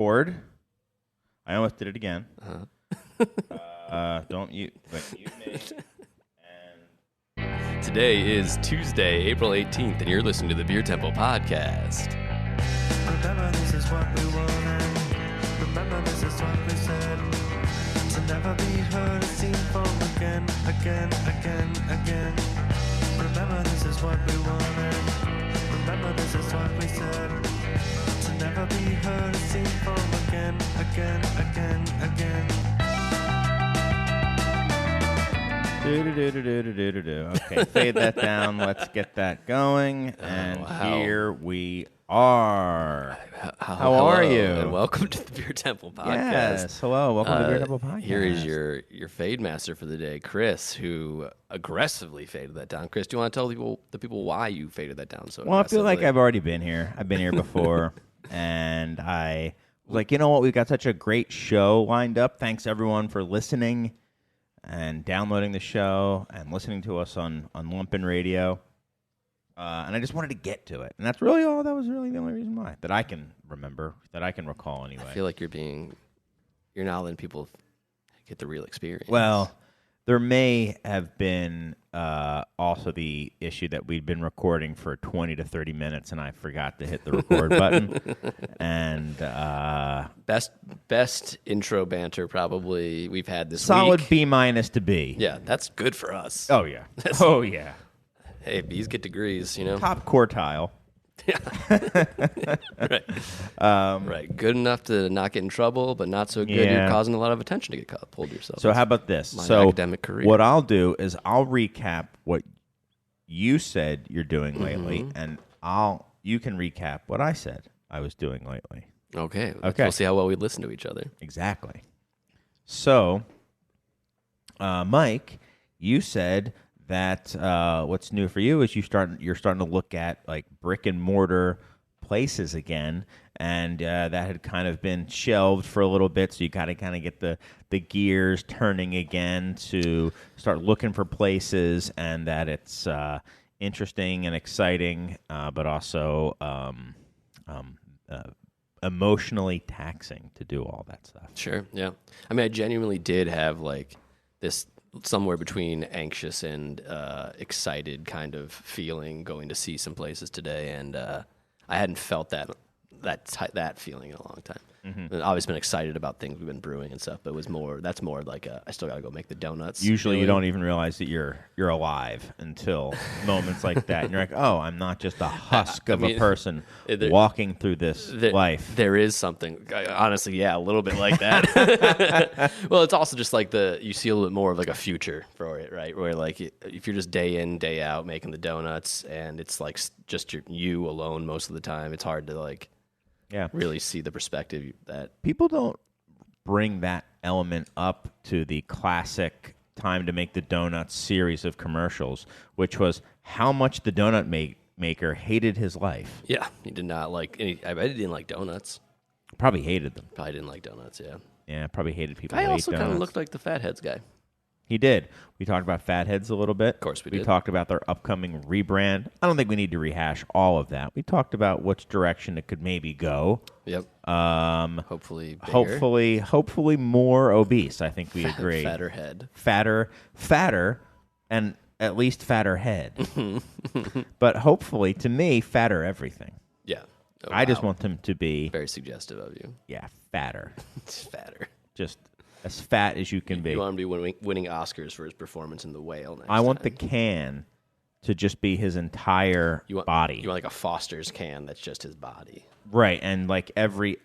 Record. I almost did it again. Don't you? But you me. And Today is Tuesday, April 18th, and you're listening to the Beer Temple Podcast. Remember this is what we wanted. Remember this is what we said. To never be heard or seen from again. Remember this is what we wanted. Remember this is what we said. To never be heard or seen from again. Okay, fade that down. Let's get that going. And wow. here we are. How Hello, are you? And welcome to the Beer Temple Podcast. Yes. Hello. Welcome to the Beer Temple Podcast. Here is your fade master for the day, Chris, who aggressively faded that down. Chris, do you want to tell the people why you faded that down so Well, I feel like aggressively? I've already been here. I've been here before. And I was like, you know what? We've got such a great show lined up. Thanks, everyone, for listening and downloading the show and listening to us on Lumpin' Radio. And I just wanted to get to it. And that's really all. That was really the only reason why. That I can remember. That I can recall anyway. I feel like you're not letting people get the real experience. Well, there may have been also the issue that we'd been recording for 20 to 30 minutes and I forgot to hit the record button. And best intro banter probably we've had this solid week. B- to B. Yeah, that's good for us. Oh, yeah. Oh, yeah. Hey, B's get degrees, you know? Top quartile. Right. Right. Good enough to not get in trouble, but not so good. Yeah. You're causing a lot of attention to get pulled yourself. So how about this? My So academic career. what I'll do is I'll recap what you said you're doing lately, and you can recap what I said I was doing lately. Okay. Okay. We'll see how well we listen to each other. Exactly. So, Mike, you said that what's new for you is you're starting to look at like brick and mortar places again, and that had kind of been shelved for a little bit. So you got to kind of get the gears turning again to start looking for places, and that it's interesting and exciting, but also emotionally taxing to do all that stuff. Sure. Yeah. I mean, I genuinely did have like this somewhere between anxious and excited kind of feeling going to see some places today, and I hadn't felt that feeling in a long time. Mm-hmm. I've always been excited about things we've been brewing and stuff, but it was that's more like I still got to go make the donuts. Usually you don't even realize that you're alive until moments like that, and you're like, oh, I'm not just a husk of a person walking through this life. There is something, honestly, yeah, a little bit like that. Well, it's also just like you see a little bit more of like a future for it, right? Where like if you're just day in, day out making the donuts, and it's like just you alone most of the time, it's hard to like really see the perspective that people don't bring that element up to the classic Time to Make the Donuts series of commercials, which was how much the donut maker hated his life. Yeah, he did not like any. I bet he didn't like donuts. Probably hated them. Probably didn't like donuts. Yeah. Yeah, probably hated people. I who ate also kind of donuts. looked like the Fatheads guy. He did. We talked about Fatheads a little bit. Of course we We did. talked about their upcoming rebrand. I don't think we need to rehash all of that. We talked about which direction it could maybe go. Yep. Hopefully bigger. Hopefully more obese. I think we agree. Fatter head. Fatter, and at least fatter head. But hopefully, to me, fatter everything. Yeah. Oh, I just wow. want them to be, Very suggestive of you. fatter. It's fatter. Just as fat as you can be. You want him to be winning Oscars for his performance in The Whale next I want time. the can to just be his entire body. You want like a Foster's can that's just his body. Right, and like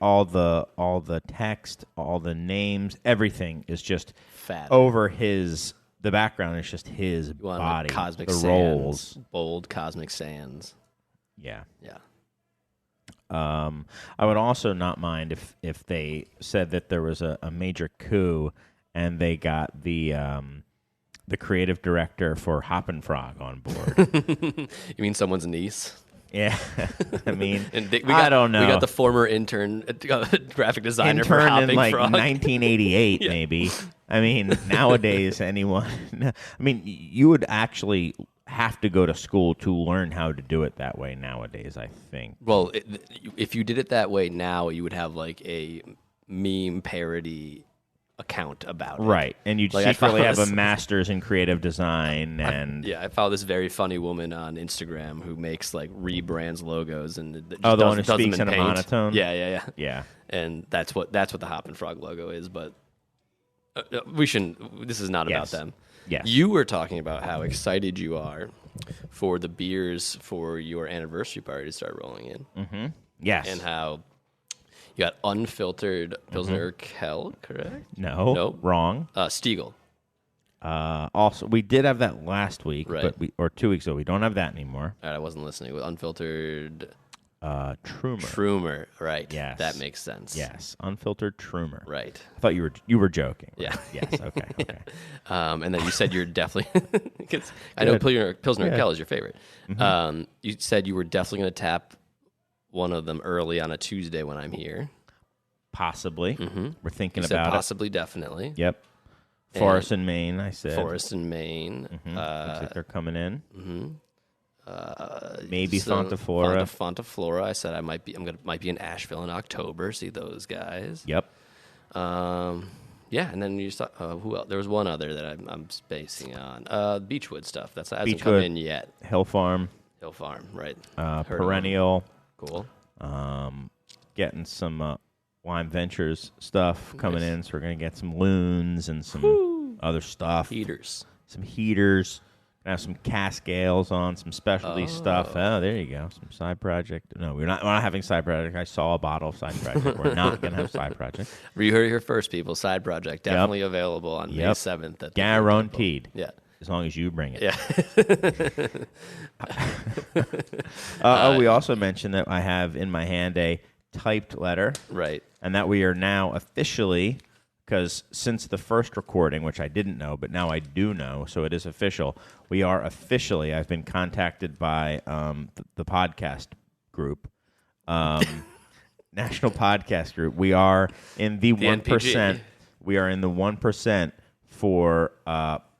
all the text, all the names, everything is just Fat. over the background is just his You want body. like Cosmic the Sands. rolls. Bold Cosmic Sands. Yeah. Yeah. I would also not mind if they said that there was a major coup and they got the creative director for Hoppin' Frog on board. You mean someone's niece? Yeah, I mean, I don't know. We got the former intern, graphic designer for Intern Hopping in like Frog. 1988, maybe. I mean, nowadays anyone. I mean, you would actually have to go to school to learn how to do it that way nowadays, I think. Well, if you did it that way now, you would have like a meme parody account about it. Right. And you'd Like, I secretly found have a this- master's in creative design and Yeah, I found this very funny woman on Instagram who makes like rebrands logos and just the one who does them speaks in a paint. monotone? Yeah. yeah. And that's what the Hop and Frog logo is. But we shouldn't. This is not Yes. about them. Yes. You were talking about how excited you are for the beers for your anniversary party to start rolling in, Yes. and how you got unfiltered Pilsner Kel, correct? No. Nope. Wrong. Stiegel. Also, we did have that last week, Right. or 2 weeks ago. We don't have that anymore. All right, I wasn't listening. With unfiltered Trumer. Trumer, right? Yes. That makes sense. Yes. Unfiltered Trumer. Right. I thought you were joking. Right? Yeah. Yes. Okay. Okay. And then you said you're definitely. 'Cause I know Pilsner Kel is your favorite. You said you were definitely going to tap one of them early on a Tuesday when I'm here. Possibly. We're thinking You said about possibly, definitely. it. Yep. Forest and Maine, I said. Forest and Maine. Looks like they're coming in. Maybe So, Fontaflora. Fontaflora. I said I might be in Asheville in October. See those guys. Yep. Yeah, and then you saw who else? There was one other that I'm spacing on. Beechwood stuff. That hasn't come Beechwood. in yet. Hill Farm. Hill Farm, right? Heard of them. Perennial. Cool. Getting some Lime Ventures stuff coming in, so we're going to get some loons and some other stuff. Heaters. Some heaters. Gonna have some cask ales on, some specialty stuff. Oh, there you go. Some side project. No, we're not having side project. I saw a bottle of side project. We're not going to have side project. You heard it here first, people. Side project definitely available on May 7th. At the Guaranteed. Yeah. As long as you bring it. Yeah. We also mentioned that I have in my hand a typed letter. Right. And that we are now officially, because since the first recording, which I didn't know, but now I do know, so it is official, we are officially, I've been contacted by the podcast group, National Podcast Group. We are in the 1%. NPG. We are in the 1% for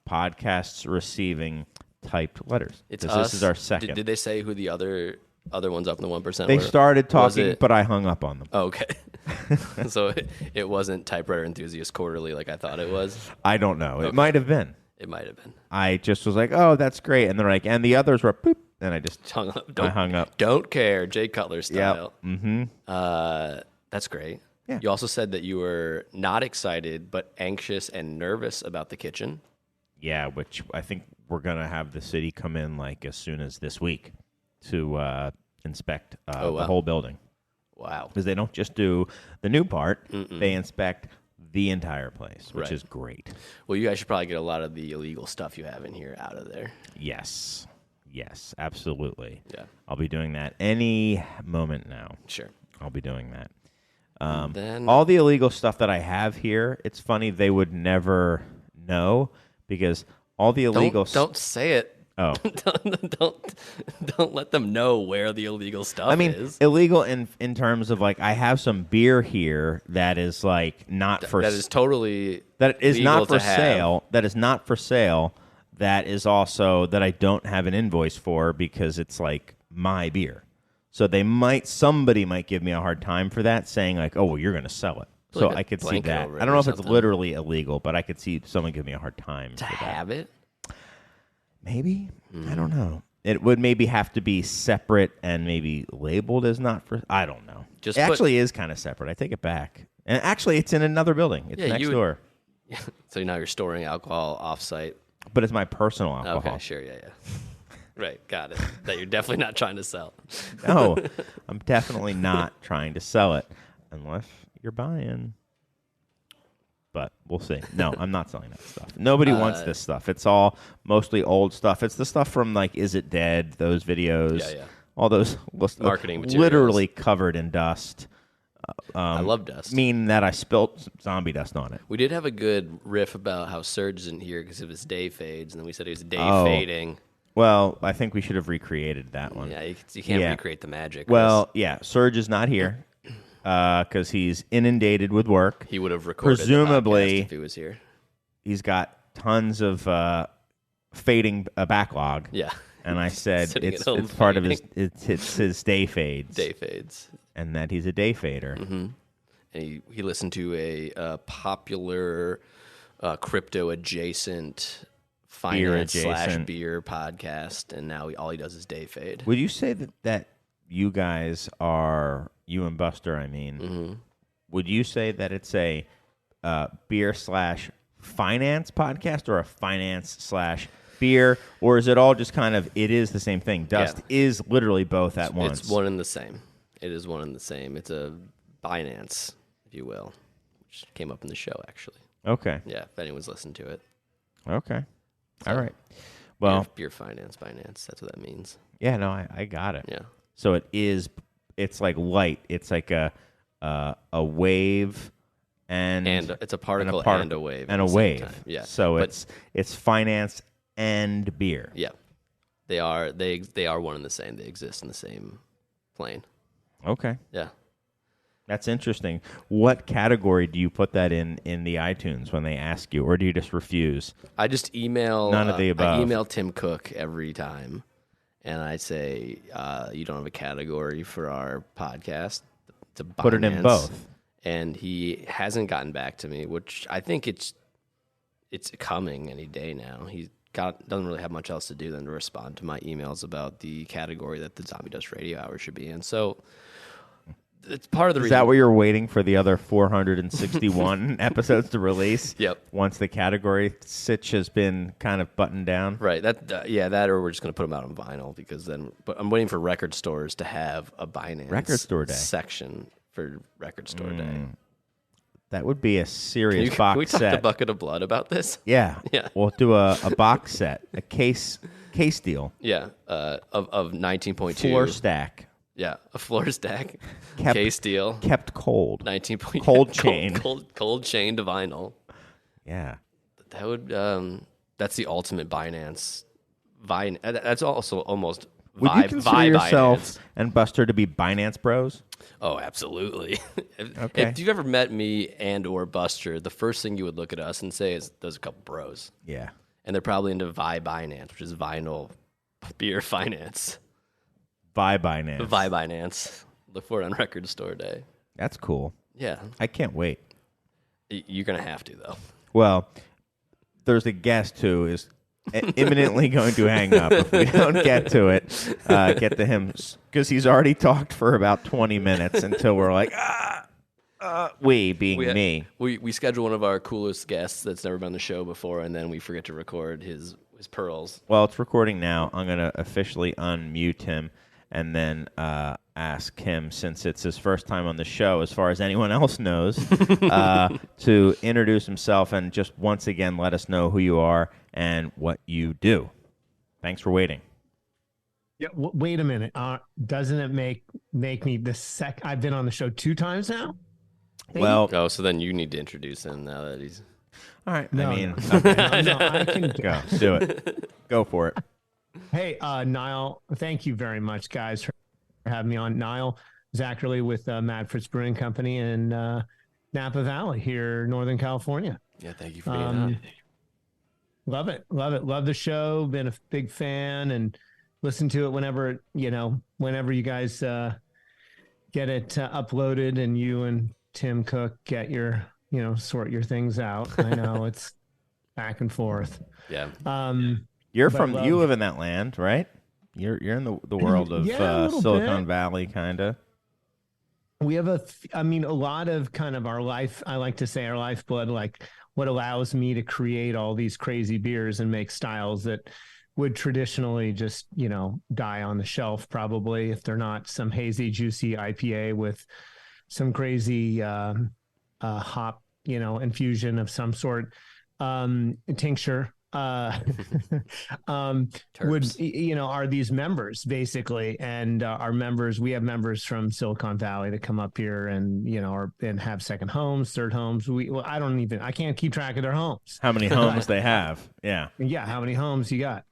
podcasts receiving typed letters. It's Because this is our second. Did they say who the other ones up in the 1% They were? started Was talking, it- but I hung up on them. Oh, okay. So it wasn't Typewriter Enthusiast Quarterly like I thought it was. I don't know. Okay. It might have been. It might have been. I just was like, oh, that's great. And they're like, and the others were boop. And I just Hung up. I hung up. Don't care. Jay Cutler style. Mm-hmm. That's great. Yeah. You also said that you were not excited, but anxious and nervous about the kitchen. Yeah, which I think we're going to have the city come in like as soon as this week to inspect the whole building. Wow. Because they don't just do the new part, they inspect the entire place, which Right. is great. Well, you guys should probably get a lot of the illegal stuff you have in here out of there. Yes. Yes, absolutely. Yeah. I'll be doing that any moment now. Sure. I'll be doing that. Then All the illegal stuff that I have here, it's funny they would never know because all the illegal don't say it. Oh. don't let them know where the illegal stuff I mean, is. illegal in terms of like I have some beer here that is like not for That is totally that is legal not for to have. sale. That is not for sale. That is also that I don't have an invoice for because it's like my beer. So somebody might give me a hard time for that, saying like, "Oh, well, you're going to sell it." So Like a I could see blanket that. over I it don't know or if it's something. literally illegal, but I could see someone give me a hard time To for that. have it. Maybe I don't know. It would maybe have to be separate and maybe labeled as not for. I don't know. Just it put- actually is kind of separate. I take it back. And actually, it's in another building. It's Yeah, next you would- door, So now you're storing alcohol offsite. but it's my personal alcohol. Okay, sure, yeah. Right, got it. That you're definitely not trying to sell. No, I'm definitely not trying to sell it unless you're buying. But we'll see. No, I'm not selling that stuff. Nobody wants this stuff. It's all mostly old stuff. It's the stuff from like Is It Dead? Those videos. Yeah. All those Marketing materials. literally covered in dust. I love dust. Meaning that I spilt some zombie dust on it. We did have a good riff about how Surge isn't here because of his day fades, and then we said he was day Oh. fading. Well, I think we should have recreated that one. Yeah, you can't Yeah. recreate the magic. Well, yeah, Surge is not here because he's inundated with work. he would have recorded presumably- the podcast if he was here. He's got tons of fading a backlog. Yeah. And I said Sitting it's at home part of fading. it's his day fades. Day fades. And that he's a day fader. Mm-hmm. And he listened to a popular crypto adjacent finance / beer podcast, and now all he does is day fade. Would you say that you guys are, you and Buster, I mean, Mm-hmm. would you say that it's a beer / finance podcast or a finance / beer, or is it all just kind of, it is the same thing? Dust is literally both at once. It's one and the same. It is one and the same. It's a Binance, if you will, which came up in the show, actually. Okay. Yeah, if anyone's listened to it. Okay. So, all right. Well, beer finance, Binance. That's what that means. yeah, no, I got it. Yeah. So it's like light. It's like a wave and it's a particle and a wave. And at a the same wave. time. Yeah. So it's finance and beer. Yeah. They are one and the same. They exist in the same plane. Okay. Yeah. That's interesting. What category do you put that in the iTunes when they ask you, or do you just refuse? I just email None of the above. I email Tim Cook every time, and I say, "You don't have a category for our podcast." To Put it in Binance. both. And he hasn't gotten back to me, which I think it's coming any day now. He doesn't really have much else to do than to respond to my emails about the category that the Zombie Dust Radio Hour should be in. So it's part of the reason. Is that what you're waiting for the other 461 episodes to release? Yep. Once the category sitch has been kind of buttoned down? Right. That or we're just going to put them out on vinyl because then. But I'm waiting for record stores to have a Binance Record store day section for record store day. That would be a serious box can we talk set. to Bucket of Blood about this? Yeah. Yeah. We'll do a box set, a case deal. Yeah. Of 19.2. Floor stack. Yeah, a floor stack, Kept- case deal, Kept cold. 19 Cold chain. cold chain to vinyl. Yeah. That would that's the ultimate Binance. That's also almost Would you consider yourself Binance. and Buster to be Binance bros? Oh, absolutely. Okay. If you've ever met me and or Buster, the first thing you would look at us and say is, "There's a couple bros," Yeah. and they're probably into Binance, which is vinyl beer finance. Binance. Binance. Look for it on Record Store Day. That's cool. Yeah, I can't wait. you're gonna have to though. Well, there's a guest who is imminently going to hang up if we don't get to it. Get to him because he's already talked for about 20 minutes until we're like, we being me. We schedule one of our coolest guests that's never been on the show before, and then we forget to record his pearls. Well, it's recording now. I'm going to officially unmute him and then ask him, since it's his first time on the show, as far as anyone else knows, to introduce himself and just once again let us know who you are and what you do. Thanks for waiting. Yeah, wait a minute. Doesn't it make me the I've been on the show 2 times now? Well, Oh, so then you need to introduce him now that he's... all right. No, I mean, no, I can go. Do it. Go for it. Hey, Nile, thank you very much, guys, for having me on. Nile Zacherle with Mad Fritz Brewing Company in Napa Valley here, Northern California. Yeah, thank you for being on. Love it. Love the show. Been a big fan and listen to it whenever you guys get it uploaded and you and Tim Cook get your, sort your things out. I know it's back and forth. Yeah. You live in that land, right? You're in the world of Yeah, Silicon bit. Valley, kind of. We have a lot of kind of our life, I like to say our lifeblood, like what allows me to create all these crazy beers and make styles that would traditionally just, die on the shelf, probably, if they're not some hazy, juicy IPA with some crazy hop, infusion of some sort, tincture. Are these members basically, and our members, we have members from Silicon Valley that come up here and and have second homes, third homes. I can't keep track of their homes, How many homes they have? Yeah. how many homes you got.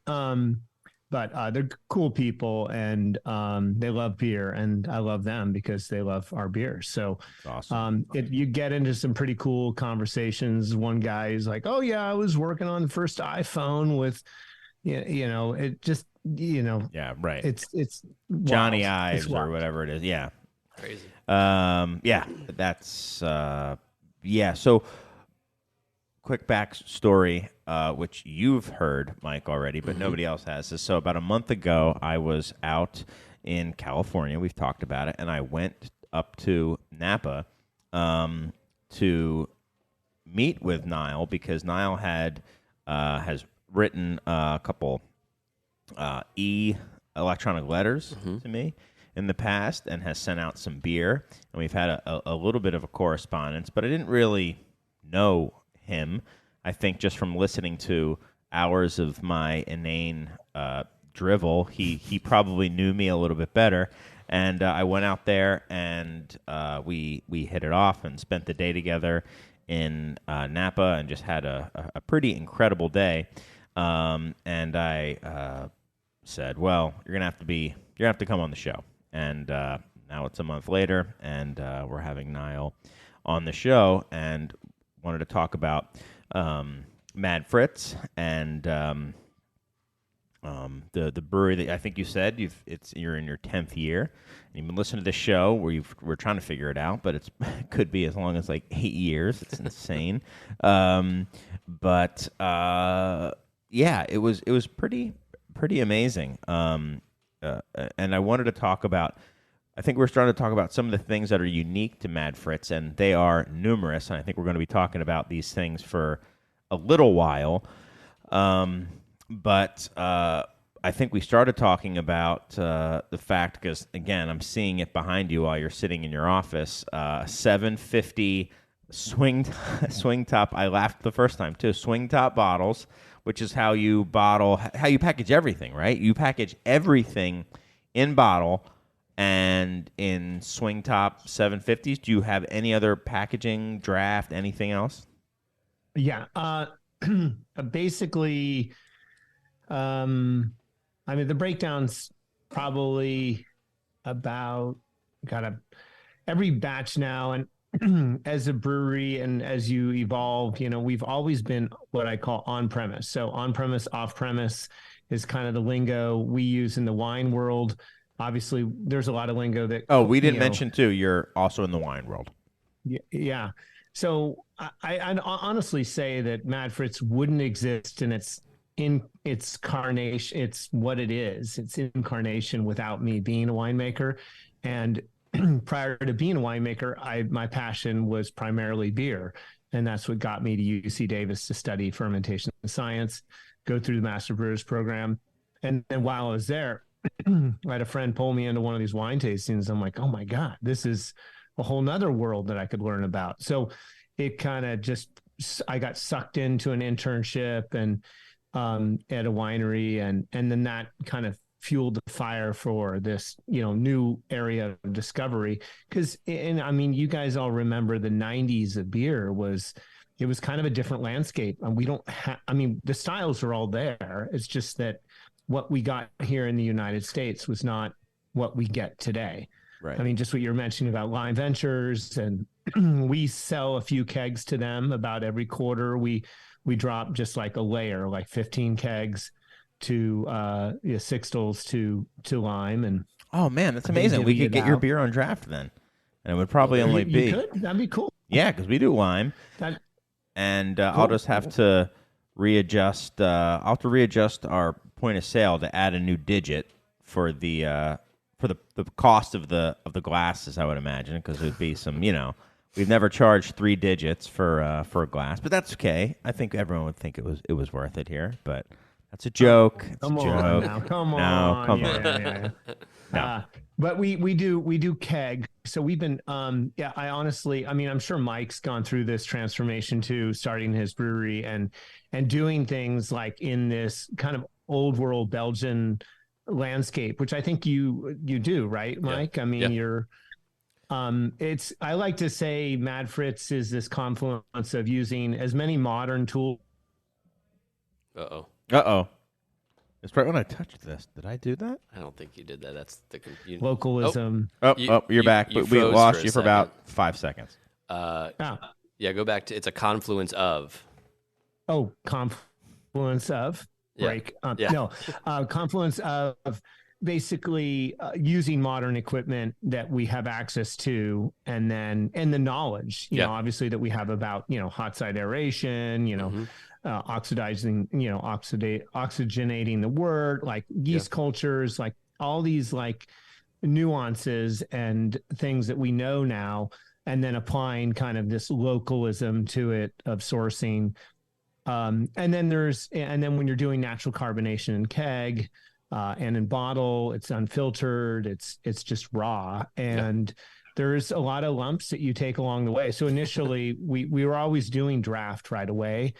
But they're cool people, and they love beer, and I love them because they love our beer. So Awesome. you get into some pretty cool conversations. One guy is like, "Oh yeah, I was working on the first iPhone with, it just, Yeah, right. it's Johnny wild. It's Ives or wild. whatever it is. Yeah. Crazy. Yeah, that's yeah. So quick backstory, which you've heard, Mike, already, but nobody else has. So about a month ago, I was out in California. We've talked about it, and I went up to Napa to meet with Nile because Nile has written a couple electronic letters to me in the past and has sent out some beer, and we've had a little bit of a correspondence, but I didn't really know him. I think just from listening to hours of my inane drivel, he probably knew me a little bit better. And I went out there and we hit it off and spent the day together in Napa and just had a pretty incredible day. And I said, "Well, you're gonna have to come on the show." And now it's a month later, and we're having Nile on the show, and wanted to talk about Mad Fritz and the brewery that I think you said you're in your 10th year, and you've been listening to this show where we're trying to figure it out, but it could be as long as like 8 years. It's insane. But yeah, it was pretty amazing. And I wanted to talk about. I think we're starting to talk about some of the things that are unique to Mad Fritz, and they are numerous. And I think we're going to be talking about these things for a little while. But I think we started talking about the fact, because, again, I'm seeing it behind you while you're sitting in your office, 750 swing top. I laughed the first time, too. Swing top bottles, which is how you package everything, right? You package everything in bottle and in swing top 750s. Do you have any other packaging, draft, anything else? Yeah. Basically, I mean, the breakdown's probably about every batch now. And as a brewery and as you evolve, we've always been what I call on premise. So on premise, off premise is kind of the lingo we use in the wine world. Obviously, there's a lot of lingo that. Oh, we didn't mention too. You're also in the wine world. Yeah. So I'd honestly say that Mad Fritz wouldn't exist in its carnation. It's what it is. It's incarnation without me being a winemaker. And prior to being a winemaker, my passion was primarily beer. And that's what got me to UC Davis to study fermentation science, go through the Master Brewers program. And then while I was there, I had a friend pull me into one of these wine tastings. I'm like, oh my God, this is a whole nother world that I could learn about. So it kind of I got sucked into an internship and at a winery, and then that kind of fueled the fire for this, new area of discovery. And I mean, you guys all remember the 90s of beer it was kind of a different landscape. And the styles are all there. It's just that what we got here in the United States was not what we get today. Right. I mean, just what you're mentioning about Lime Ventures, and we sell a few kegs to them about every quarter. We drop just like a layer, like 15 kegs to Sixtals to Lime. And oh man, that's amazing. We could get your beer on draft then, and it would probably only be. That'd be cool. Yeah, because we do lime, and cool. I'll just have to readjust. I'll have to readjust our point of sale to add a new digit for the cost of the glasses, I would imagine, because there'd be some, we've never charged 3 digits for a glass, but that's okay. I think everyone would think it was worth it here, but that's a joke. Come on. Yeah. But we do keg. So we've been, I honestly, I mean, I'm sure Mike's gone through this transformation too, starting his brewery and doing things like in this kind of old world Belgian landscape, which I think you do, right, Mike? Yeah. I mean, you're, I like to say Mad Fritz is this confluence of using as many modern tools. Uh-oh. It's right when I touched this. Did I do that? I don't think you did that. That's the Localism. You're back, but we lost you for about 5 seconds. Yeah, go back to, it's a confluence of. Oh, confluence of. break. Yeah. No, confluence of basically using modern equipment that we have access to, and the knowledge, you know, obviously that we have about, you know, hot side aeration, you know, oxidizing, you know, oxygenating the wort, like yeast cultures, like all these like nuances and things that we know now, and then applying kind of this localism to it of sourcing. And then when you're doing natural carbonation in keg, and in bottle, it's unfiltered, it's just raw. And there's a lot of lumps that you take along the way. So initially we were always doing draft right away.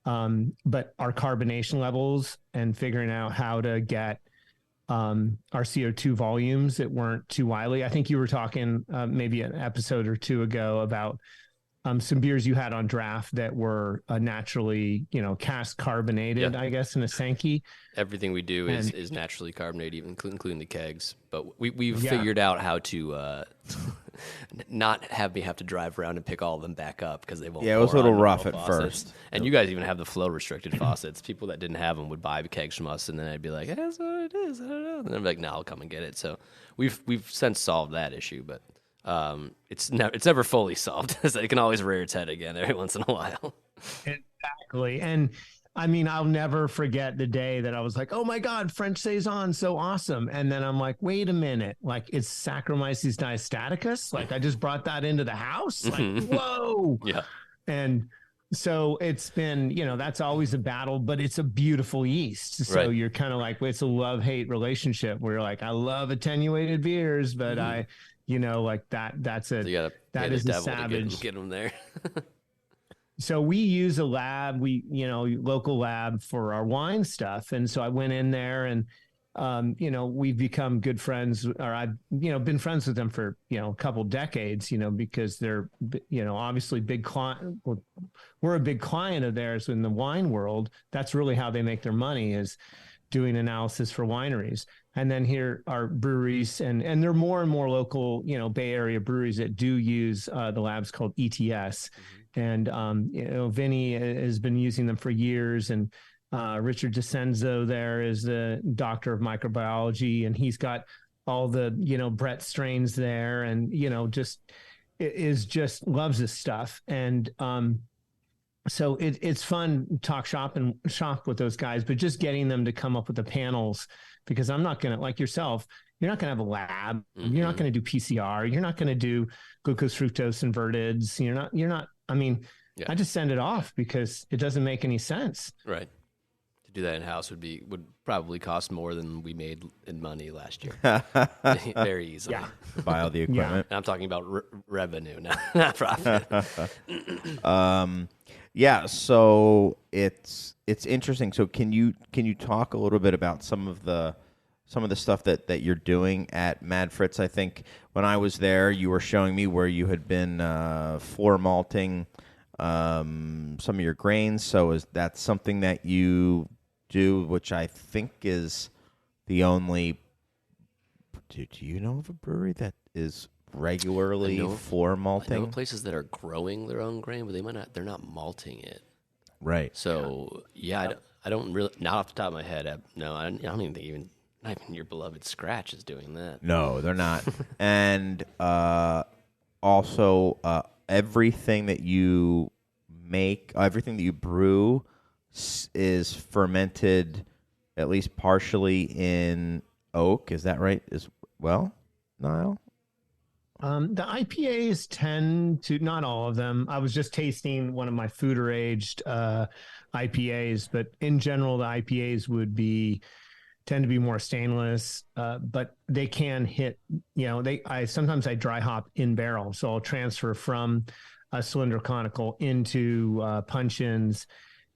But our carbonation levels and figuring out how to get our CO2 volumes that weren't too wily. I think you were talking maybe an episode or two ago about some beers you had on draft that were naturally, you know, cask carbonated, I guess, in a Sankey. Everything we do is naturally carbonated, even including the kegs. But we've figured out how to not have me have to drive around and pick all of them back up because they won't. Yeah, it was a little rough faucets. at first. And you guys even have the flow restricted faucets. People that didn't have them would buy kegs from us, and then I'd be like, "That's what it is." I don't know. And they'd be like, "No, I'll come and get it." So we've since solved that issue, but. It's never fully solved. So it can always rear its head again every once in a while. Exactly. And I mean, I'll never forget the day that I was like, oh my God, French Saison, so awesome. And then I'm like, wait a minute, like it's Saccharomyces diastaticus. Like I just brought that into the house. Like, whoa. Yeah. And so it's been, you know, that's always a battle, but it's a beautiful yeast. So you're kind of like, it's a love-hate relationship where you're like, I love attenuated beers, but you know, like that's a, so that is a savage. Get them there. So we use a lab, local lab for our wine stuff. And so I went in there and, you know, we've become good friends, or I've, you know, been friends with them for, you know, a couple decades, you know, because they're, you know, obviously big client. We're a big client of theirs in the wine world. That's really how they make their money, is doing analysis for wineries. And then here are breweries, and there are more and more local, you know, Bay Area breweries that do use the labs called ETS. And, you know, Vinny has been using them for years. And Richard DeCenzo there is the doctor of microbiology, and he's got all the, you know, Brett strains there, and, you know, just loves this stuff. And so it's fun to shop with those guys, but just getting them to come up with the panels, because I'm not going to, like yourself, you're not going to have a lab. You're not going to do PCR. You're not going to do glucose, fructose, inverteds. You're not, I mean, I just send it off because it doesn't make any sense. Right. To do that in-house would probably cost more than we made in money last year. Very easily. Yeah. To buy all the equipment. And I'm talking about revenue, not profit. Yeah, so it's interesting. So can you talk a little bit about some of the stuff that you're doing at Mad Fritz? I think when I was there, you were showing me where you had been floor malting some of your grains. So is that something that you do, which I think is the only? Do you know of a brewery that is regularly floor malting? I know places that are growing their own grain, but they're not malting it. Right. So I don't really, not off the top of my head. I don't even think not even your beloved Scratch is doing that. No, they're not. And also everything that you make, everything that you brew is fermented at least partially in oak. Is that right as well, Nile? The IPAs tend to, not all of them. I was just tasting one of my foeder aged IPAs, but in general, the IPAs tend to be more stainless, but they can hit, you know, sometimes I dry hop in barrel. So I'll transfer from a cylinder conical into punch-ins,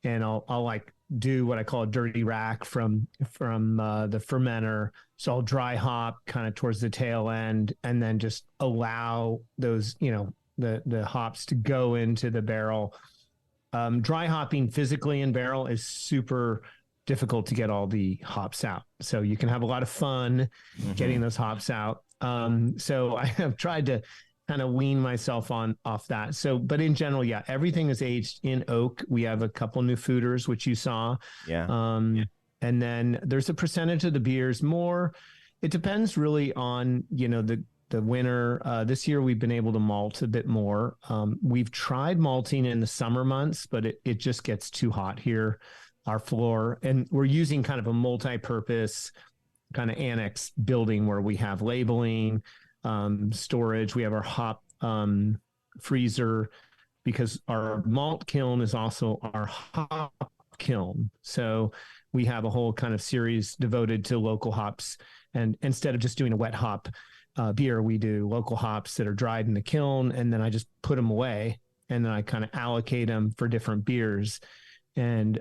and I'll like do what I call a dirty rack from the fermenter. So I'll dry hop kind of towards the tail end, and then just allow those, you know, the hops to go into the barrel. Dry hopping physically in barrel is super difficult to get all the hops out. So you can have a lot of fun getting those hops out. So I have tried to kind of wean myself off that. So, but in general, everything is aged in oak. We have a couple new foeders, which you saw. And then there's a percentage of the beers more. It depends really on, the winter. This year we've been able to malt a bit more. We've tried malting in the summer months, but it just gets too hot here, our floor. And we're using kind of a multi-purpose kind of annex building where we have labeling, storage. We have our hop freezer, because our malt kiln is also our hop kiln. So we have a whole kind of series devoted to local hops. And instead of just doing a wet hop beer, we do local hops that are dried in the kiln. And then I just put them away, and then I kind of allocate them for different beers. And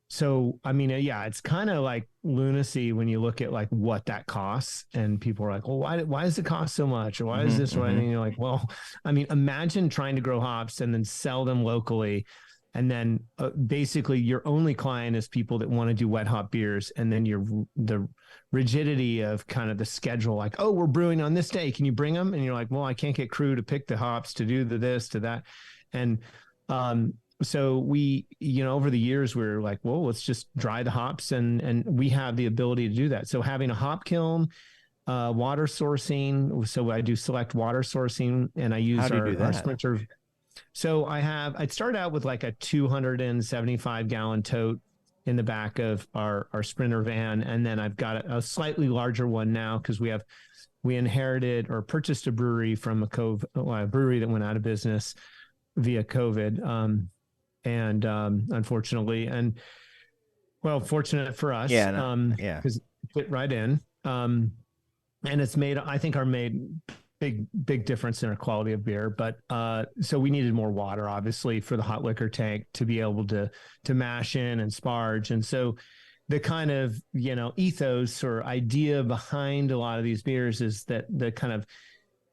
so, I mean, yeah, it's kind of like lunacy when you look at like what that costs, and people are like, well, why does it cost so much? Or why is this? Right? And you're like, well, I mean, imagine trying to grow hops and then sell them locally. And then basically your only client is people that want to do wet hop beers. And then the rigidity of kind of the schedule, like, oh, we're brewing on this day, can you bring them? And you're like, well, I can't get crew to pick the hops, to do this, to that. And so we, over the years, we're like, well, let's just dry the hops, and we have the ability to do that. So having a hop kiln, water sourcing. So I do select water sourcing, and I use our sprinter. So I'd start out with like a 275 gallon tote in the back of our Sprinter van. And then I've got a slightly larger one now, because we inherited or purchased a brewery from a brewery that went out of business via COVID. Unfortunately, and well, fortunate for us, because it fit right in. And it's made, I think, made big difference in our quality of beer. But so we needed more water, obviously, for the hot liquor tank to be able to mash in and sparge. And so the kind of, ethos or idea behind a lot of these beers is that the kind of,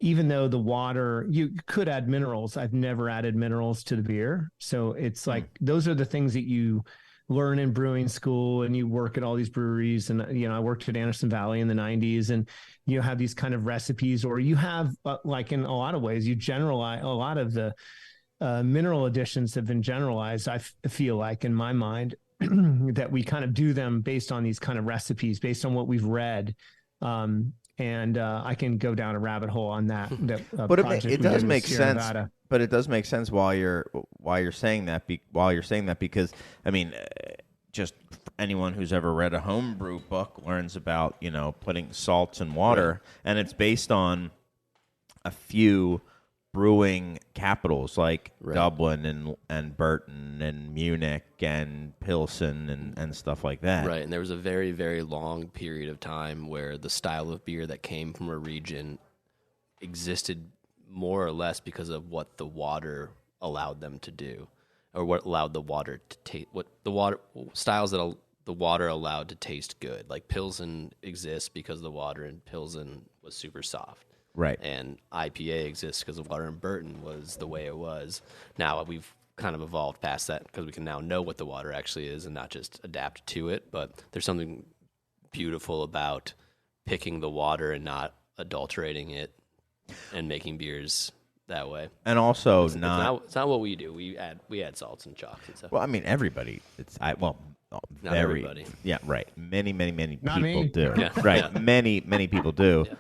even though the water, you could add minerals, I've never added minerals to the beer. So it's like, those are the things that you learn in brewing school, and you work at all these breweries. And, I worked at Anderson Valley in the 90s, and you have these kind of recipes, or you have like, in a lot of ways, you generalize. A lot of the mineral additions have been generalized. I feel like, in my mind, that we kind of do them based on these kind of recipes, based on what we've read. And I can go down a rabbit hole on that. But it does make sense. Nevada. But it does make sense while you're saying that. Because I mean, just anyone who's ever read a homebrew book learns about putting salts in water, and it's based on a few brewing capitals like Dublin and Burton and Munich and Pilsen and stuff like that. Right, and there was a very, very long period of time where the style of beer that came from a region existed more or less because of what the water allowed them to do, or what allowed the water to taste, what the water styles that the water allowed to taste good. Like Pilsen exists because the water in Pilsen was super soft. Right. And IPA exists because the water in Burton was the way it was. Now we've kind of evolved past that, because we can now know what the water actually is and not just adapt to it. But there's something beautiful about picking the water and not adulterating it and making beers that way. And also it's not what we do. We add salts and chalks and stuff. Well, I mean, everybody. Not everybody. Yeah, right. Many Not people me. do. Yeah. Right. Yeah. Many people do. Yeah.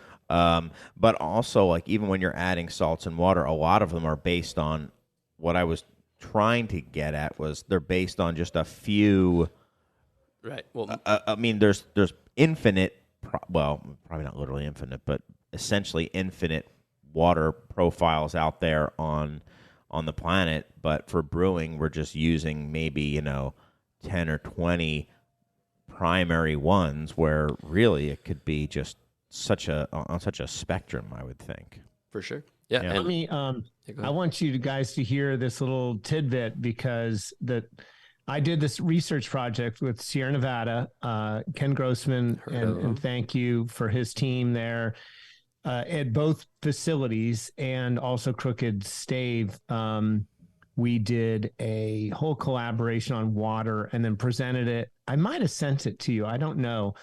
But also, like, even when you're adding salts and water, a lot of them are based on what I was trying to get at was they're based on just a few. Right. Well, I mean, there's infinite. Probably not literally infinite, but essentially infinite water profiles out there on the planet. But for brewing, we're just using maybe 10 or 20 primary ones, where really it could be just on such a spectrum, I would think. for sure. Yeah. Yeah. And, Let me, I want you guys to hear this little tidbit, because I did this research project with Sierra Nevada, Ken Grossman, and thank you for his team there at both facilities, and also Crooked Stave. We did a whole collaboration on water, and then presented it. I might have sent it to you. I don't know,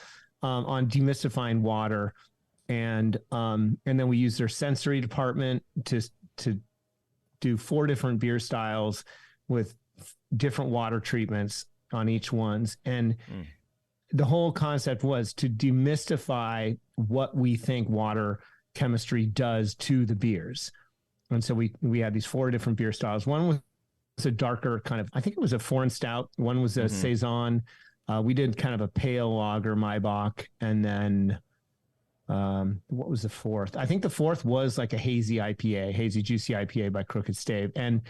on demystifying water. And then we used their sensory department to do 4 different beer styles with different water treatments on each ones. And the whole concept was to demystify what we think water chemistry does to the beers. And so we had these 4 different beer styles. One was a darker kind of, I think it was a foreign stout. One was a saison. We did kind of a pale lager, Maibach, and then what was the fourth? I think the fourth was like a hazy juicy IPA by Crooked Stave. And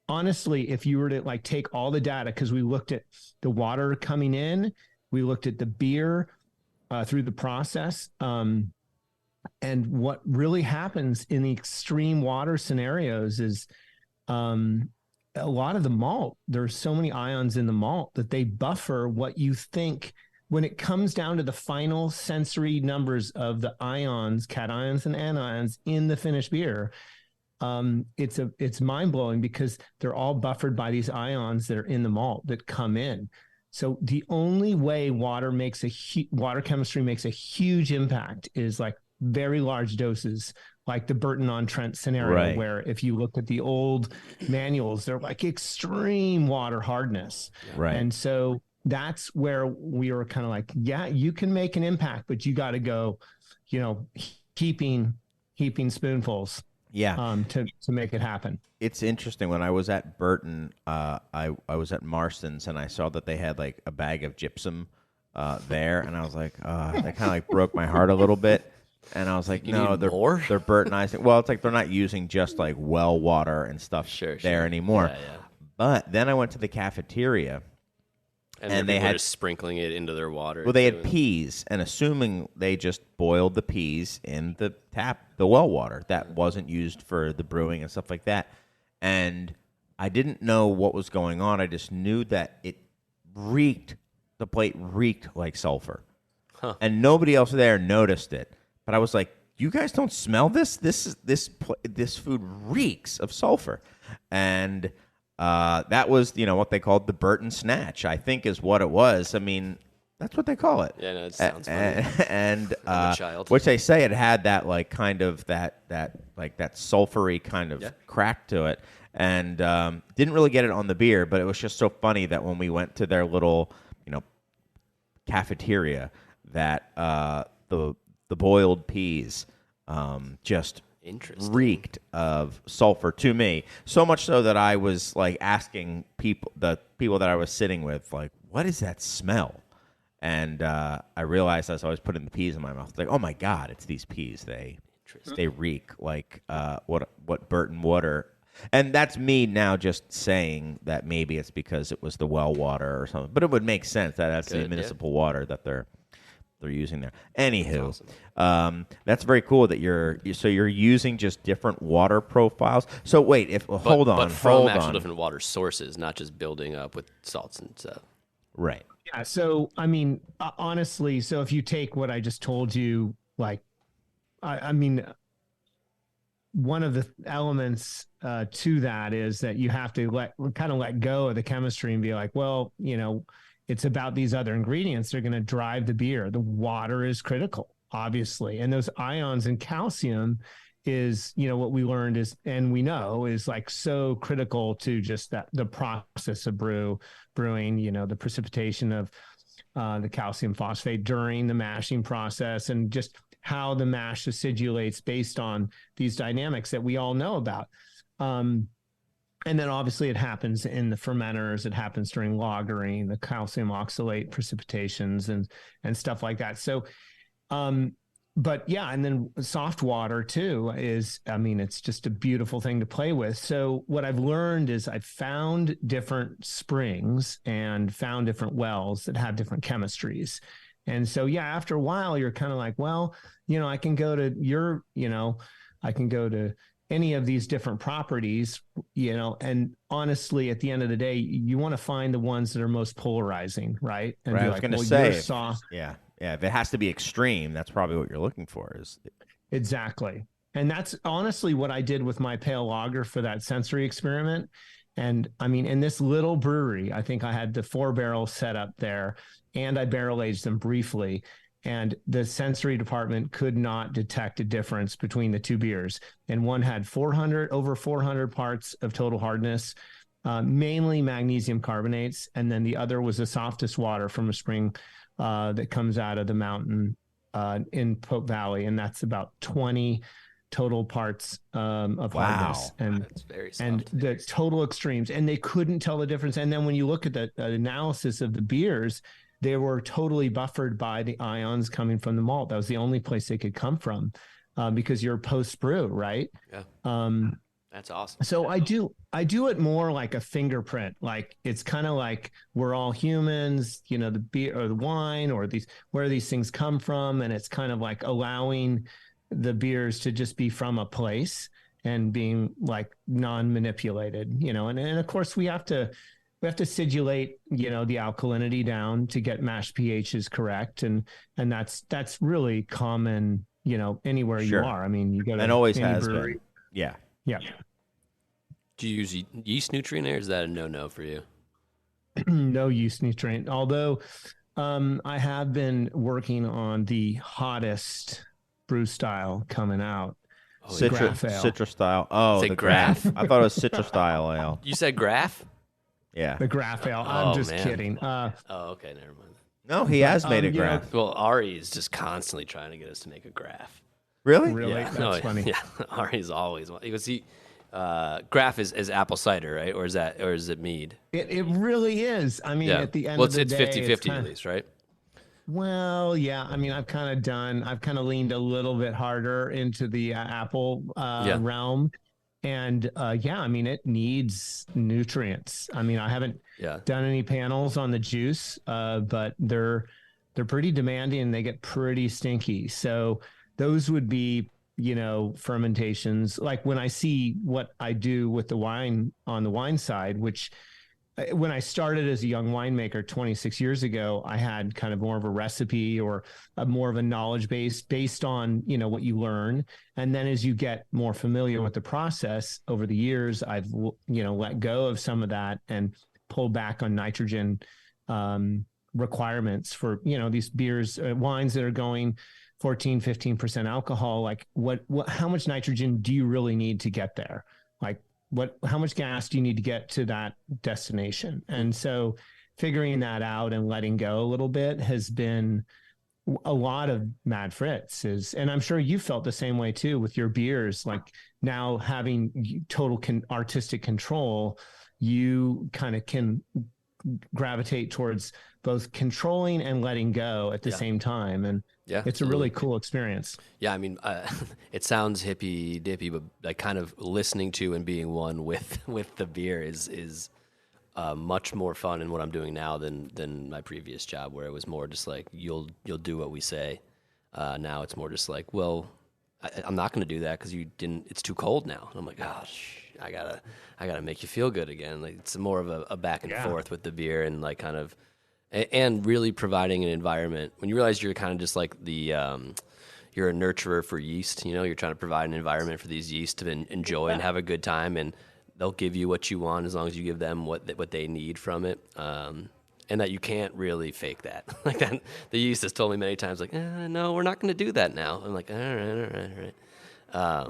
honestly, if you were to like take all the data, because we looked at the water coming in, we looked at the beer through the process. And what really happens in the extreme water scenarios is a lot of the malt, there's so many ions in the malt that they buffer what you think when it comes down to the final sensory numbers of the ions, cations and anions in the finished beer. It's mind blowing because they're all buffered by these ions that are in the malt that come in. So the only way water chemistry makes a huge impact is like very large doses, like the Burton-on-Trent scenario, Right. where if you look at the old manuals, they're like extreme water hardness. Right. And so that's where we were kind of like, yeah, you can make an impact, but you got to go, heaping spoonfuls. Yeah. To make it happen. It's interesting. When I was at Burton, I was at Marston's, and I saw that they had like a bag of gypsum there, and I was like, that kind of like broke my heart a little bit. And I was like, no, they're Burtonizing. Well, it's like they're not using just like well water and stuff there anymore. Yeah. But then I went to the cafeteria, and they had just sprinkling it into their water. Well, they had peas, and assuming they just boiled the peas in the well water that wasn't used for the brewing and stuff like that. And I didn't know what was going on. I just knew that the plate reeked like sulfur. Huh. And nobody else there noticed it. But I was like, you guys don't smell this? This food reeks of sulfur. And that was, what they called the Burton Snatch, I think is what it was. I mean, that's what they call it. Yeah, no, it sounds funny. And I'm a child. which they say it had that like kind of that sulfury kind of crack to it. And didn't really get it on the beer, but it was just so funny that when we went to their little, cafeteria, that the boiled peas just reeked of sulfur to me. So much so that I was like asking the people that I was sitting with, like, what is that smell? And I realized as I was putting the peas in my mouth, like, oh my God, it's these peas. They reek like what Burton water. And that's me now just saying that maybe it's because it was the well water or something. But it would make sense that that's the municipal water that they're using there. Anywho, that's very cool that you're using just different water profiles. So wait, hold on, but from actual different water sources, not just building up with salts and stuff. Right. Yeah. So I mean, honestly, so if you take what I just told you, like, I mean, one of the elements to that is that you have to let go of the chemistry and be like, well, it's about these other ingredients. They're going to drive the beer. The water is critical, obviously. And those ions and calcium is, what we learned is, and we know is like so critical to just the process of brewing, the precipitation of the calcium phosphate during the mashing process, and just how the mash acidulates based on these dynamics that we all know about. And then obviously it happens in the fermenters, it happens during lagering, the calcium oxalate precipitations and stuff like that. So, but yeah, and then soft water too is, it's just a beautiful thing to play with. So what I've learned is I've found different springs and found different wells that have different chemistries. And so, yeah, after a while, you're kind of like, well, I can go to I can go to any of these different properties, and honestly, at the end of the day, you want to find the ones that are most polarizing, right? And right. I was going to say, soft. Yeah. If it has to be extreme, that's probably what you're looking for. Exactly. And that's honestly what I did with my pale lager for that sensory experiment. And in this little brewery, I think I had the 4 barrels set up there, and I barrel aged them briefly. And the sensory department could not detect a difference between the two beers. And one had over 400 parts of total hardness, mainly magnesium carbonates. And then the other was the softest water from a spring that comes out of the mountain in Pope Valley, and that's about 20 total parts of hardness, and That's very and soft. the total extremes, and they couldn't tell the difference. And then when you look at the analysis of the beers, they were totally buffered by the ions coming from the malt. That was the only place they could come from, because you're post brew, right? Yeah. Um, That's awesome. so I do it more like a fingerprint. Like it's kind of like we're all humans, the beer or the wine or where these things come from, and it's kind of like allowing the beers to just be from a place and being like non-manipulated, and of course we have to sidulate, the alkalinity down to get mash pHs correct, and that's really common, anywhere Sure. you are. I mean, you go to And always any has brewery. been. Yeah. Yeah. Do you use yeast nutrient, or is that a no for you? No yeast nutrient. Although I have been working on the hottest brew style coming out. Citrus Graph ale. citrus style. Oh, Say the graph? I thought it was citrus style ale. You said graph? Yeah. The graph ale. Oh, I'm just man. kidding. Oh, okay, never mind. No, he has made a you know- graph. Well, Ari is just constantly trying to get us to make a graph. Really? Really? Yeah, That's funny. Yeah, Ari's always because graph is apple cider, right? Or is it mead? It really is. I mean, Yeah. at the end Well, of the it's day, 50-50 kinda- at least, right? Well, yeah. I mean, I've kind of leaned a little bit harder into the Apple realm. And yeah, I mean, it needs nutrients. I mean, I haven't Yeah. done any panels on the juice, but they're pretty demanding and they get pretty stinky. So those would be, fermentations. Like when I see what I do with the wine on the wine side, which when I started as a young winemaker 26 years ago, I had kind of more of a recipe or more of a knowledge base based on, what you learn. And then as you get more familiar with the process over the years, I've, let go of some of that and pulled back on nitrogen requirements for, these beers, wines that are going 14, 15% alcohol. Like how much nitrogen do you really need to get there? Like, how much gas do you need to get to that destination? And so figuring that out and letting go a little bit has been a lot of Mad Fritz and I'm sure you felt the same way too with your beers. Like now having total artistic control, you kind of can gravitate towards both controlling and letting go at the same time. And Yeah, it's a really cool experience. Yeah, I mean, it sounds hippy dippy, but like kind of listening to and being one with the beer is much more fun in what I'm doing now than my previous job, where it was more just like you'll do what we say. Now it's more just like, well, I'm not going to do that because you didn't. It's too cold now. And I'm like, gosh, I gotta make you feel good again. Like it's more of a back and forth with the beer and like kind of. And really providing an environment when you realize you're kind of just like you're a nurturer for yeast. You're trying to provide an environment for these yeast to enjoy and have a good time, and they'll give you what you want as long as you give them what they need from it. And that you can't really fake that. Like that, the yeast has told me many times, like, no, we're not going to do that now. I'm like, all right.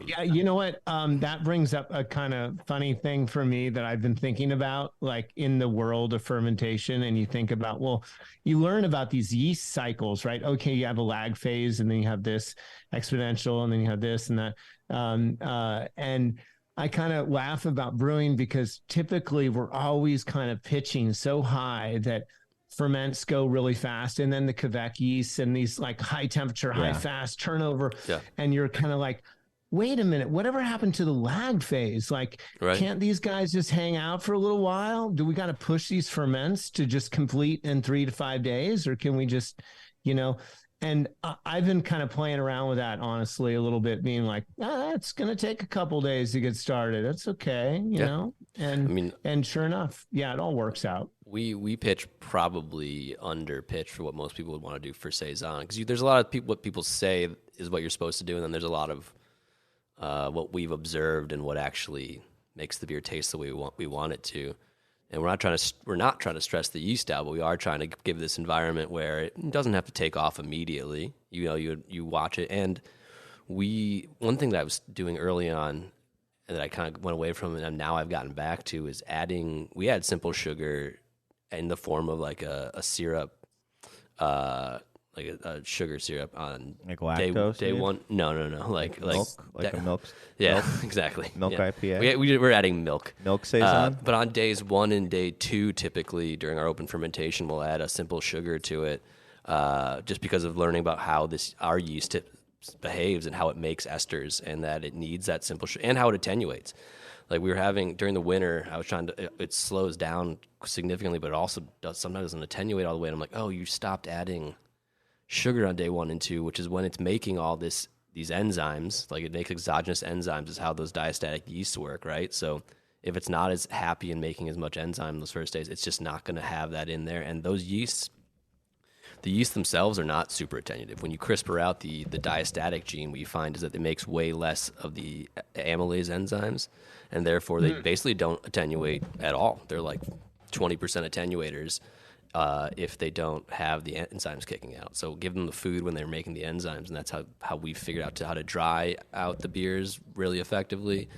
Yeah, you know what? That brings up a kind of funny thing for me that I've been thinking about, like in the world of fermentation. And you think about, well, you learn about these yeast cycles, right? Okay, you have a lag phase, and then you have this exponential, and then you have this and that. And I kind of laugh about brewing because typically we're always kind of pitching so high that ferments go really fast, and then the Quebec yeast and these like high temperature, high fast turnover, and you're kind of like, wait a minute, whatever happened to the lag phase? Like, can't these guys just hang out for a little while? Do we got to push these ferments to just complete in 3 to 5 days? Or can we just, and I've been kind of playing around with that, honestly, a little bit, being like, it's going to take a couple days to get started. That's okay, you know? And, I mean, and sure enough, it all works out. We pitch probably under pitch for what most people would want to do for Saison. Because there's a lot of people, what people say is what you're supposed to do. And then there's a lot of what we've observed and what actually makes the beer taste the way we want it to. And we're not trying to stress the yeast out, but we are trying to give this environment where it doesn't have to take off immediately. You watch it. And one thing that I was doing early on and that I kind of went away from and now I've gotten back to is we add simple sugar in the form of like a syrup like a sugar syrup on Like lactose, day maybe? one. No. Like Milk, like a milk. Yeah, exactly. Milk yeah. IPA? We're adding milk. Milk saison? But on days 1 and day 2, typically during our open fermentation, we'll add a simple sugar to it, just because of learning about how our yeast behaves and how it makes esters, and that it needs that simple sugar and how it attenuates. Like we were having during the winter, I was trying to. It slows down significantly, but it also sometimes doesn't attenuate all the way. And I'm like, oh, you stopped adding sugar on day 1 and 2, which is when it's making all these enzymes. Like it makes exogenous enzymes is how those diastatic yeasts work, right? So if it's not as happy and making as much enzyme those first days, it's just not going to have that in there. And those yeasts, the yeast themselves are not super attenuative. When you CRISPR out the diastatic gene, what you find is that it makes way less of the amylase enzymes, and therefore they basically don't attenuate at all. They're like 20% attenuators if they don't have the enzymes kicking out. So give them the food when they're making the enzymes, and that's how we figured out how to dry out the beers really effectively,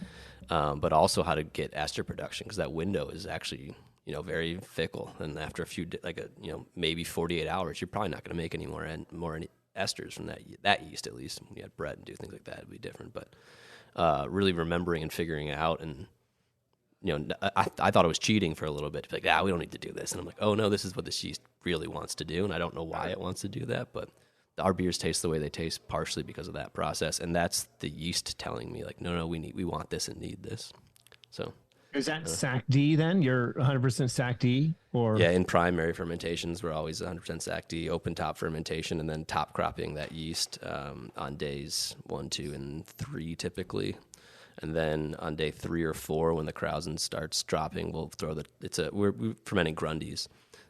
but also how to get ester production, because that window is actually very fickle. And after a few, maybe 48 hours, you're probably not going to make any more esters from that yeast. At least when you had bread and do things like that, it'd be different. But really remembering and figuring it out, and I thought it was cheating for a little bit. Like, we don't need to do this. And I'm like, oh no, this is what this yeast really wants to do, and I don't know why it wants to do that, but our beers taste the way they taste partially because of that process, and that's the yeast telling me like, no, we want this and need this. So. Is that SAC D then? You're 100% SAC D? Or yeah, in primary fermentations, we're always 100% SAC D, open top fermentation, and then top cropping that yeast on days 1, 2, and 3 typically. And then on day 3 or 4, when the Krausen starts dropping, we'll throw we're fermenting Grundies.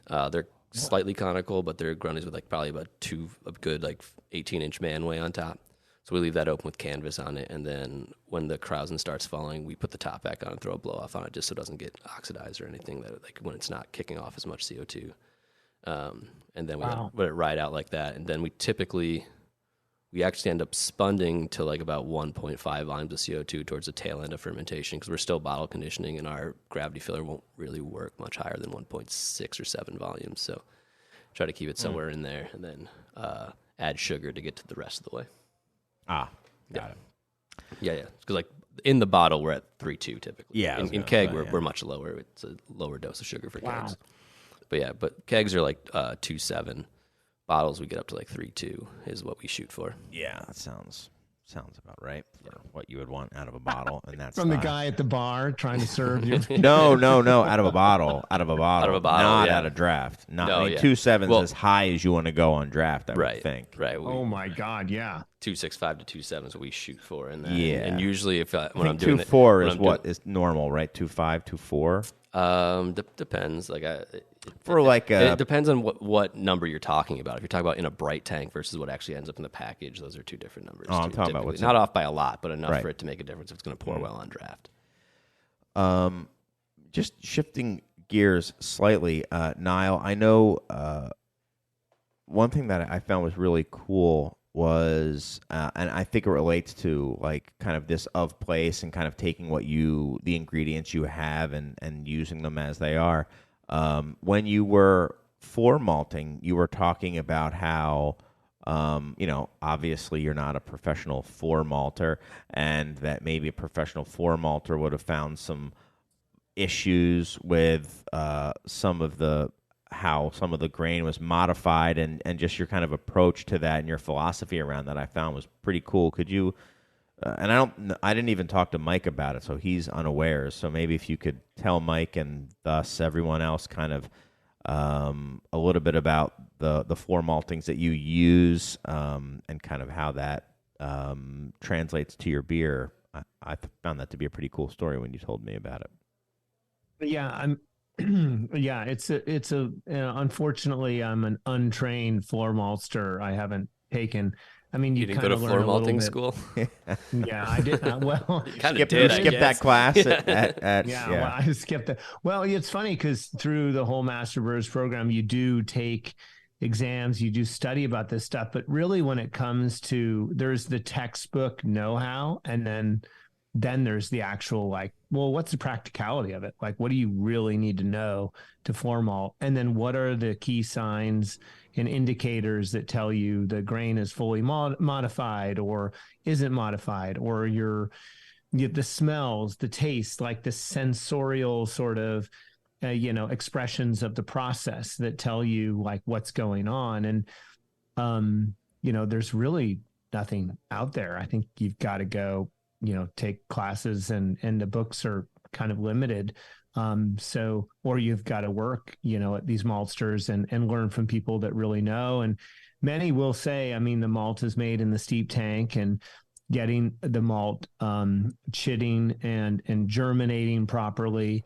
They're slightly conical, but they're Grundies with probably about a good 18-inch manway on top. So we leave that open with canvas on it, and then when the Krausen starts falling, we put the top back on and throw a blow off on it, just so it doesn't get oxidized or anything. That when it's not kicking off as much CO2, and then we let it ride out like that. And then we actually end up spunding to about 1.5 volumes of CO2 towards the tail end of fermentation, because we're still bottle conditioning, and our gravity filler won't really work much higher than 1.6 or 7 volumes. So try to keep it somewhere in there, and then add sugar to get to the rest of the way. Got it. Yeah. Because in the bottle we're at 3.2 typically. Yeah. In keg we're much lower. It's a lower dose of sugar for kegs. But kegs are 2.7. Bottles we get up to 3.2 is what we shoot for. Yeah, that sounds about right for what you would want out of a bottle, and that's from the guy at the bar trying to serve you. No, out of a bottle, not yeah. out of draft. Not 2.7 as high as you want to go on draft. I would think. Right. Oh my God, yeah. 2.65 to 2.7 is what we shoot for, and and usually when I'm doing 2.4 is what is normal, right? 2.5, 2.4. Depends. It depends on what number you're talking about. If you're talking about in a bright tank versus what actually ends up in the package, those are two different numbers. Oh, I'm talking about what's not off by a lot, but enough for it to make a difference if it's going to pour well on draft. Just shifting gears slightly, Nile. I know one thing that I found was really cool was, and I think it relates to kind of this of place and kind of taking the ingredients you have and using them as they are. When you were floor malting, you were talking about how, obviously you're not a professional floor malter, and that maybe a professional floor malter would have found some issues with how some of the grain was modified, and just your kind of approach to that and your philosophy around that I found was pretty cool. Could you, and I didn't even talk to Mike about it, so he's unaware. So maybe if you could tell Mike and thus everyone else kind of a little bit about the floor maltings that you use, and kind of how that translates to your beer. I found that to be a pretty cool story when you told me about it. Yeah, yeah, it's unfortunately I'm an untrained floor maltster. I haven't taken. I mean, you didn't go to floor malting school. Yeah, I did. Well, skip that class. Well, I skipped that. Well, it's funny because through the whole Master Brewers program, you do take exams, you do study about this stuff, but really when it comes to, there's the textbook know-how, and then there's the actual well, what's the practicality of it? Like, what do you really need to know to floor malt? And then what are the key signs and indicators that tell you the grain is fully modified or isn't modified, or the smells, the taste, like the sensorial sort of, expressions of the process that tell you like what's going on. And, there's really nothing out there. I think you've got to go, take classes, and the books are kind of limited. Or you've got to work, at these maltsters and learn from people that really know. And many will say, I mean, the malt is made in the steep tank, and getting the malt chitting and germinating properly.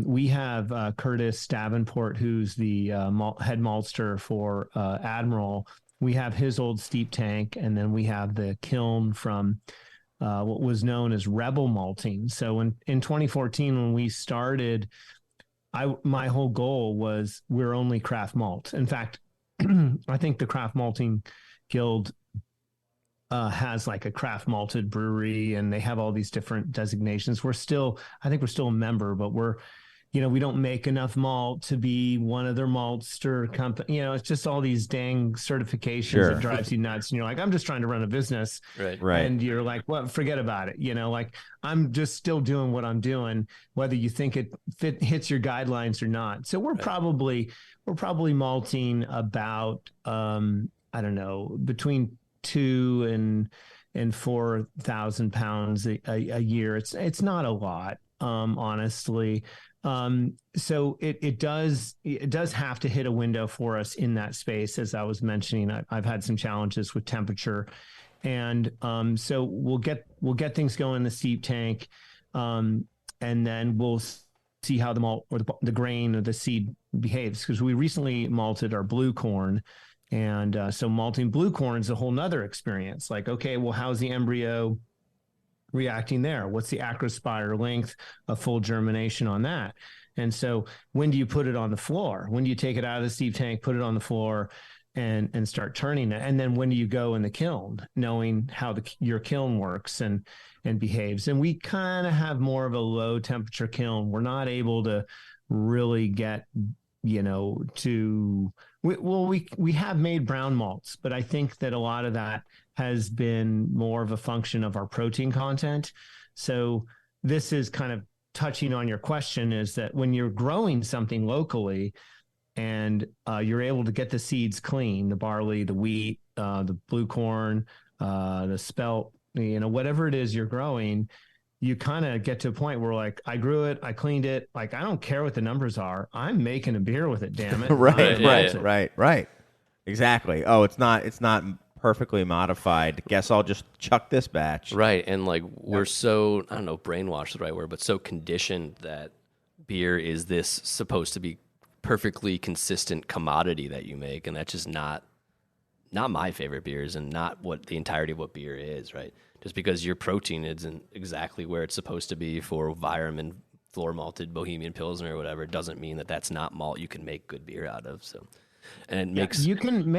We have Curtis Davenport, who's the head maltster for Admiral. We have his old steep tank, and then we have the kiln from what was known as Rebel Malting. So in 2014, when we started, my whole goal was we're only craft malt. In fact, I think the Craft Malting Guild has like a craft malted brewery, and they have all these different designations. I think we're still a member, but we don't make enough malt to be one of their maltster company. It's just all these dang certifications that drives you nuts. And you're like, I'm just trying to run a business. Right. And you're like, well, forget about it. Like I'm just still doing what I'm doing, whether you think it hits your guidelines or not. So we're probably malting about, I don't know, between 2,000 and 4,000 pounds a year. It's not a lot, honestly. So it does have to hit a window for us in that space. As I was mentioning, I've had some challenges with temperature, and so we'll get things going in the steep tank, and then we'll see how the malt or the grain or the seed behaves, because we recently malted our blue corn. And so malting blue corn is a whole nother experience. Like, okay, well, how's the embryo reacting there? What's the acrospire length of full germination on that? And so when do you put it on the floor? When do you take it out of the steep tank, put it on the floor, and start turning it? And then when do you go in the kiln, knowing how your kiln works and behaves? And we kind of have more of a low temperature kiln. We're not able to really get, we have made brown malts, but I think that a lot of that has been more of a function of our protein content. So this is kind of touching on your question, is that when you're growing something locally and you're able to get the seeds clean, the barley, the wheat, the blue corn, the spelt, whatever it is you're growing, you kind of get to a point where like, I grew it, I cleaned it. Like, I don't care what the numbers are. I'm making a beer with it, damn it. Right. Exactly. Oh, it's not perfectly modified. Guess I'll just chuck this batch. Right. And like, we're so, I don't know, brainwashed is the right word, but so conditioned that beer is this supposed to be perfectly consistent commodity that you make. And that's just not my favorite beers, and not what the entirety of what beer is, right? Just because your protein isn't exactly where it's supposed to be for Vyram floor malted Bohemian Pilsner or whatever, doesn't mean that that's not malt you can make good beer out of. So, and it makes you can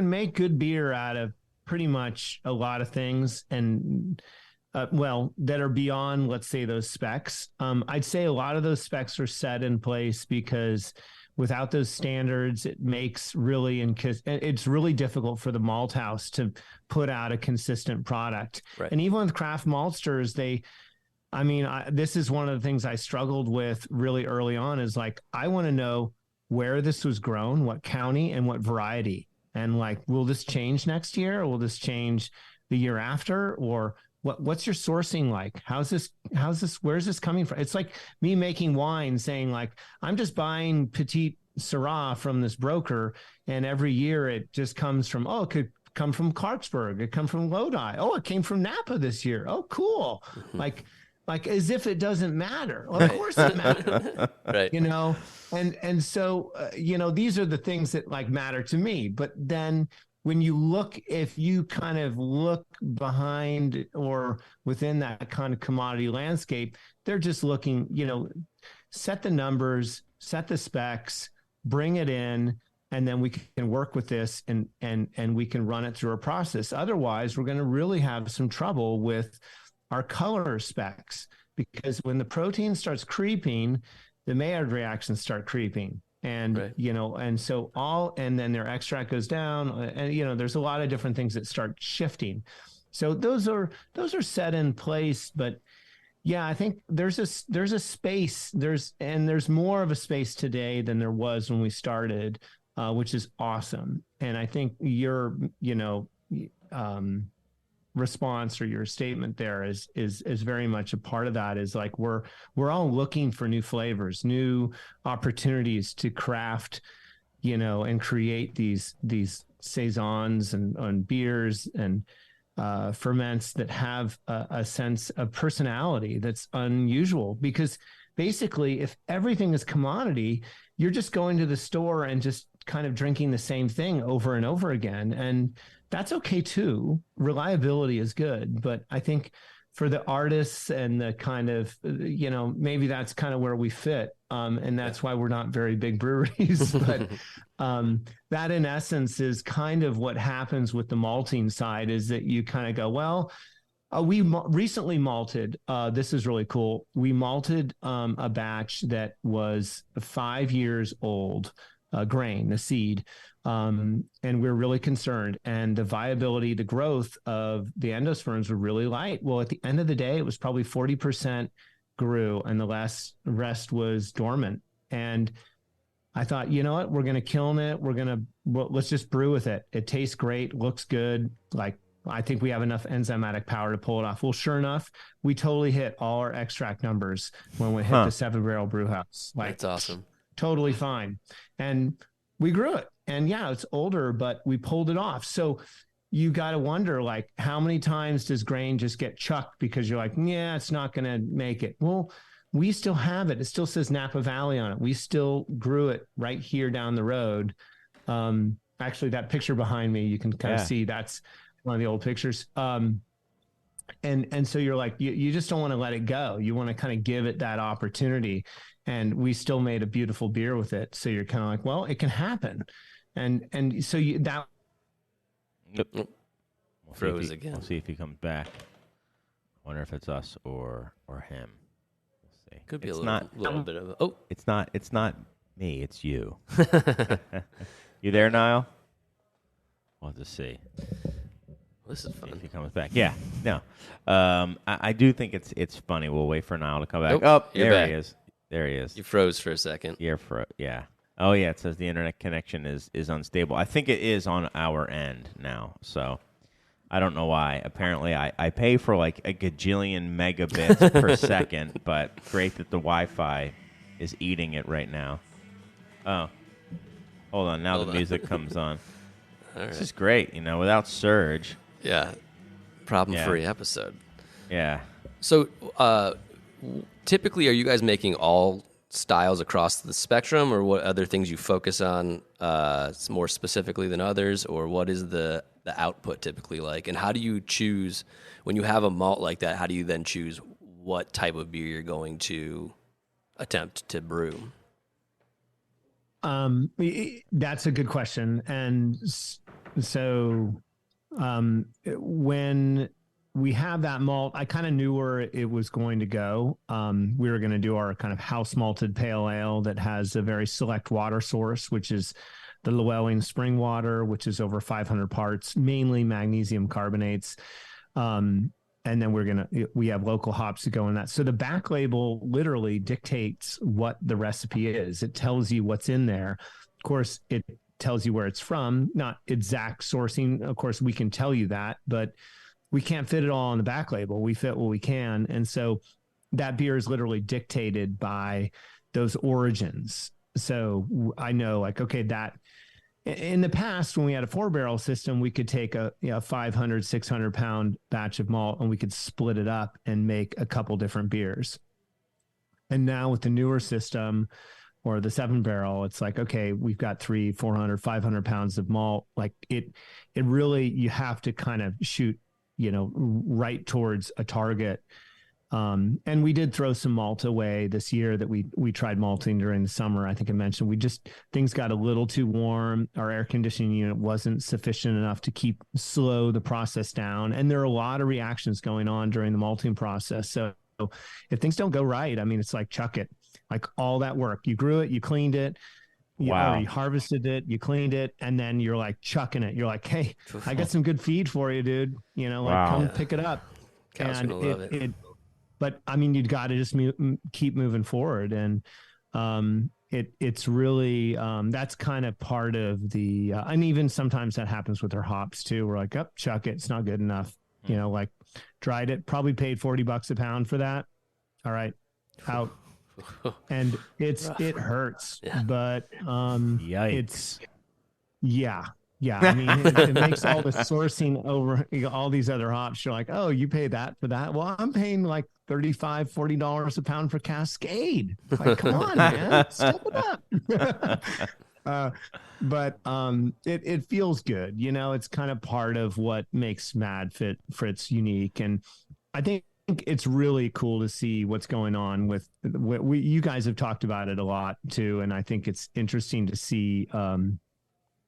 make good beer out of pretty much a lot of things, and that are beyond, let's say, those specs. I'd say a lot of those specs are set in place because without those standards, it's really difficult for the malt house to put out a consistent product. Right. And even with craft maltsters, this is one of the things I struggled with really early on, is like, I want to know where this was grown, what county, and what variety. And like, will this change next year? Or will this change the year after? Or what's your sourcing like? How's this, where's this coming from? It's like me making wine, saying like, I'm just buying Petit Syrah from this broker, and every year it just comes from, it could come from Clarksburg, it come from Lodi. Oh, it came from Napa this year. Oh, cool. Like as if it doesn't matter. Well, of course it matters. Right. And so, these are the things that like matter to me. But then when you look, if you kind of look behind or within that kind of commodity landscape, they're just looking, set the numbers, set the specs, bring it in, and then we can work with this and we can run it through a process. Otherwise, we're going to really have some trouble with our color specs, because when the protein starts creeping, the Maillard reactions start creeping. And, Right. and so and then their extract goes down, and, there's a lot of different things that start shifting. So those are set in place, but yeah, I think there's a space, there's more of a space today than there was when we started, which is awesome. And I think your, response or your statement there is very much a part of that. Is like we're all looking for new flavors, new opportunities to craft, and create these saisons and beers and ferments that have a sense of personality that's unusual. Because basically, if everything is commodity, you're just going to the store and just kind of drinking the same thing over and over again. And that's okay too. Reliability is good, but I think for the artists and the kind of, maybe that's kind of where we fit. And that's why we're not very big breweries, but that in essence is kind of what happens with the malting side, is that you kind of go, well, we recently malted, this is really cool. We malted a batch that was 5 years old, grain, the seed. And we're really concerned. And the viability, the growth of the endosperms were really light. Well, at the end of the day, it was probably 40% grew and the rest was dormant. And I thought, you know what, we're going to kiln it. Let's just brew with it. It tastes great, looks good. Like, I think we have enough enzymatic power to pull it off. Well, sure enough, we totally hit all our extract numbers when we hit the 7-barrel brew house. Like, That's awesome. Totally fine. And we grew it. And yeah, it's older, but we pulled it off. So you got to wonder, like, how many times does grain just get chucked because you're like, yeah, it's not going to make it. Well, we still have it. It still says Napa Valley on it. We still grew it right here down the road. Actually, that picture behind me, you can kind of see that's one of the old pictures. And so you're like, you just don't want to let it go. You want to kind of give it that opportunity. And we still made a beautiful beer with it. So you're kind of like, well, it can happen. And so that. We'll Froze again. We'll see if he comes back. Wonder if it's us or him. We'll see. Could be it's a not, little bit of. Oh, it's not me. It's you. You there, Nile? We'll just see. This is fun. If he comes back. Yeah. No. I do think it's funny. We'll wait for Nile to come back. Nope, There back. he is. There he is. You froze for a second. Yeah. Oh, yeah. It says the internet connection is unstable. I think it is on our end now. So I don't know why. Apparently, I pay for like a gajillion megabits per second, but great that the Wi-Fi is eating it right now. Oh, hold on. Now the music comes on. All right. This is great. Without surge. Yeah. Problem-free episode. Yeah. So, typically, are you guys making all styles across the spectrum, or what other things you focus on more specifically than others, or what is the output typically like? And how do you choose, when you have a malt like that, how do you then choose what type of beer you're going to attempt to brew? That's a good question. And so when we have that malt, I kind of knew where it was going to go. We were going to do our kind of house malted pale ale that has a very select water source, which is the Llewellyn spring water, which is over 500 parts, mainly magnesium carbonates. And then we have local hops to go in that. So the back label literally dictates what the recipe is. It tells you what's in there. Of course, it tells you where it's from, not exact sourcing. Of course, we can tell you that, but we can't fit it all on the back label. We fit what we can. And so that beer is literally dictated by those origins. So I know, like, okay, that in the past, when we had a 4-barrel system, we could take a 500, 600 pound batch of malt and we could split it up and make a couple different beers. And now with the newer system or the 7-barrel, it's like, okay, we've got 300, 400, 500 pounds of malt. Like it really, you have to kind of shoot, right towards a target. And we did throw some malt away this year that we tried malting during the summer. I think I mentioned things got a little too warm. Our air conditioning unit wasn't sufficient enough to slow the process down. And there are a lot of reactions going on during the malting process. So if things don't go right, I mean, it's like chuck it, like all that work. You grew it, you cleaned it, or you harvested it, you cleaned it, and then you're like chucking it. You're like, hey, I got some good feed for you, dude. Like come pick it up. Cows gonna love it. But I mean, you've got to just keep moving forward, and it's really that's kind of part of the and even sometimes that happens with our hops too. We're like, chuck it, it's not good enough. Like dried it, probably paid $40 a pound for that. All right, out. And it hurts, but Yikes. Yeah, I mean, it makes all the sourcing over all these other hops. You're like, oh, you pay that for that? Well, I'm paying like $35, $40 a pound for Cascade. Like, come on, man, step it up. But it feels good. It's kind of part of what makes Mad Fritz unique. And I think it's really cool to see what's going on with you guys have talked about it a lot too. And I think it's interesting to see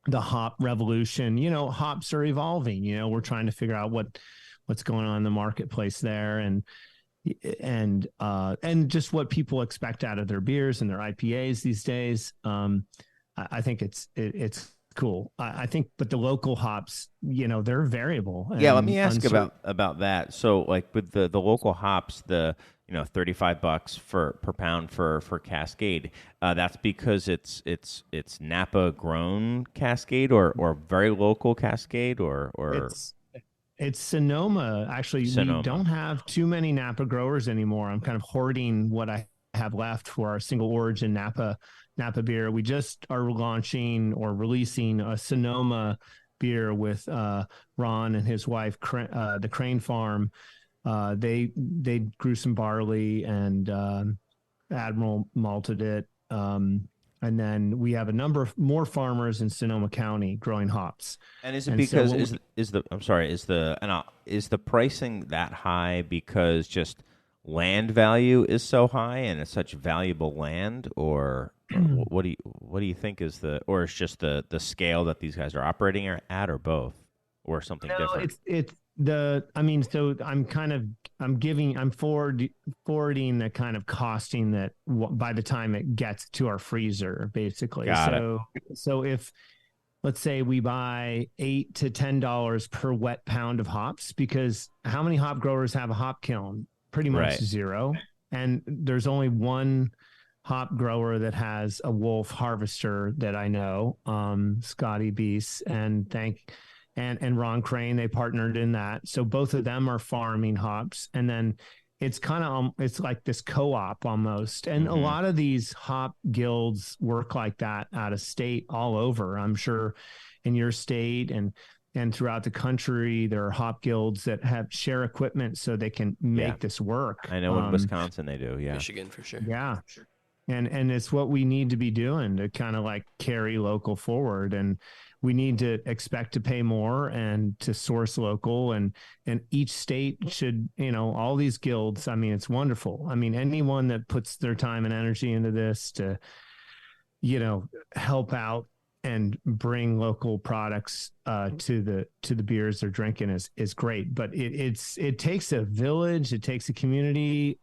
the hop revolution. Hops are evolving. We're trying to figure out what's going on in the marketplace there, and just what people expect out of their beers and their IPAs these days. I think it's cool. I think, but the local hops, they're variable. Yeah, let me ask about that. So, like with the local hops, the $35 per pound for Cascade. That's because it's Napa grown Cascade or very local Cascade or it's Sonoma. Actually, we don't have too many Napa growers anymore. I'm kind of hoarding what I have left for our single origin Napa beer. We just are launching or releasing a Sonoma beer with Ron and his wife, the Crane Farm. They grew some barley and Admiral malted it. And then we have a number of more farmers in Sonoma County growing hops. And is it because is the pricing that high because just land value is so high and it's such valuable land, or what do you think is or it's just the scale that these guys are operating at, or both, or something different? So I'm forwarding the kind of costing that by the time it gets to our freezer, basically. So if, let's say we buy $8 to $10 per wet pound of hops, because how many hop growers have a hop kiln? Pretty much zero. And there's only one hop grower that has a Wolf harvester that I know, Scotty Beast, and Ron Crane. They partnered in that. So both of them are farming hops. And then it's kind of, it's like this co-op almost. And a lot of these hop guilds work like that out of state all over. I'm sure in your state and throughout the country, there are hop guilds that share equipment so they can make this work. I know in Wisconsin they do. Yeah. Michigan for sure. Yeah. And it's what we need to be doing to kind of like carry local forward. And we need to expect to pay more and to source local, and each state should, all these guilds. I mean, it's wonderful. I mean, anyone that puts their time and energy into this to, help out and bring local products to the beers they're drinking is great. But it takes a village, it takes a community.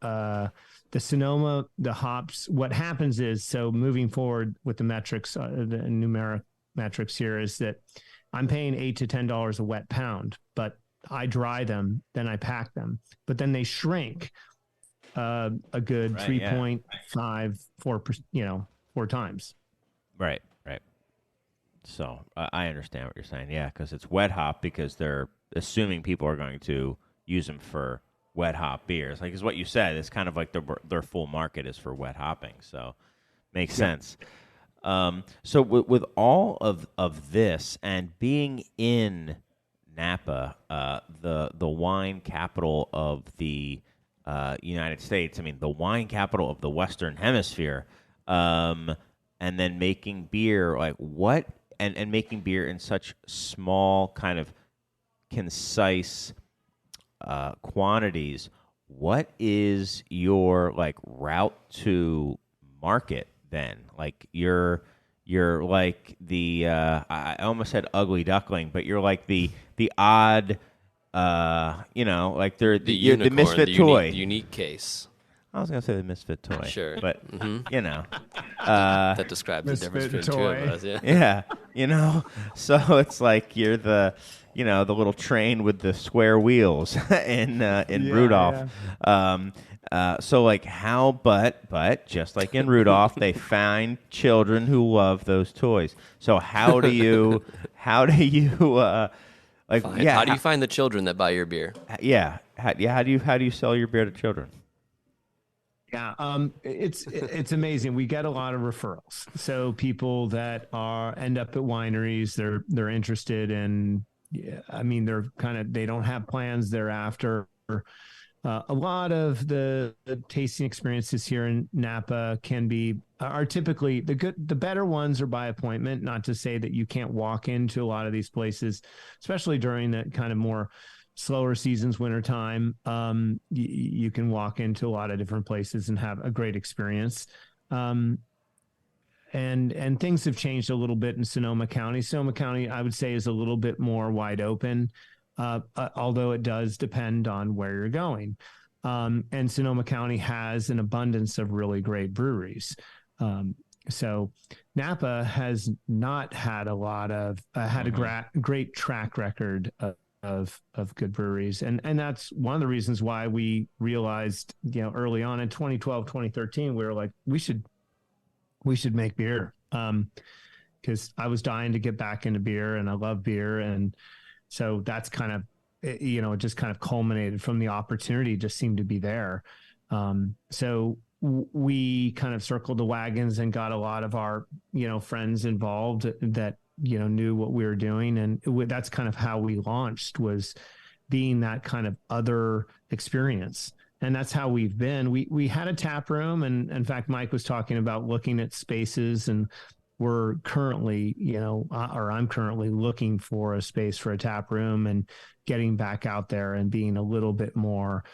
The Sonoma, the hops, what happens is, so moving forward with the metrics, the numeric metrics here, is that I'm paying $8 to $10 a wet pound, but I dry them, then I pack them, but then they shrink a good 3.5, 4 times. Right. So I understand what you're saying. Yeah, because it's wet hop, because they're assuming people are going to use them for wet hop beers. Like, is what you said. It's kind of like their full market is for wet hopping. So makes sense. So with all of this and being in Napa, the wine capital of the United States, I mean, the wine capital of the Western Hemisphere, and then making beer, like what, and making beer in such small, kind of concise quantities, what is your like route to market then? Like you're like the I almost said ugly duckling, but you're like the odd like they're The you're the unicorn, misfit the toy. unique case. I was gonna say the misfit toy, Sure. but That describes the difference Misfit between two toy. of us. Yeah. yeah, so it's like you're the the little train with the square wheels in Rudolph. So like but just like in Rudolph, they find children who love those toys. So how do you how do you How do you find the children that buy your beer? how do you sell your beer to children? Yeah, it's amazing. We get a lot of referrals. So people that end up at wineries, they're interested in. Yeah, I mean, they don't have plans thereafter. A lot of the tasting experiences here in Napa are typically the better ones are by appointment. Not to say that you can't walk into a lot of these places, especially during the kind of more slower seasons, wintertime. You can walk into a lot of different places and have a great experience. And things have changed a little bit in Sonoma County. Sonoma County, I would say, is a little bit more wide open, although it does depend on where you're going. And Sonoma County has an abundance of really great breweries. So Napa has not had a lot of had a great track record of good breweries, and that's one of the reasons why we realized early on in 2012 2013 we were like we should make beer, because I was dying to get back into beer and I love beer, and so that's kind of it just kind of culminated from the opportunity just seemed to be there. So we kind of circled the wagons and got a lot of our friends involved that knew what we were doing, and that's kind of how we launched, was being that kind of other experience. And that's how we've been. We had a tap room, and in fact, Mike was talking about looking at spaces, and we're currently, or I'm currently looking for a space for a tap room and getting back out there and being a little bit more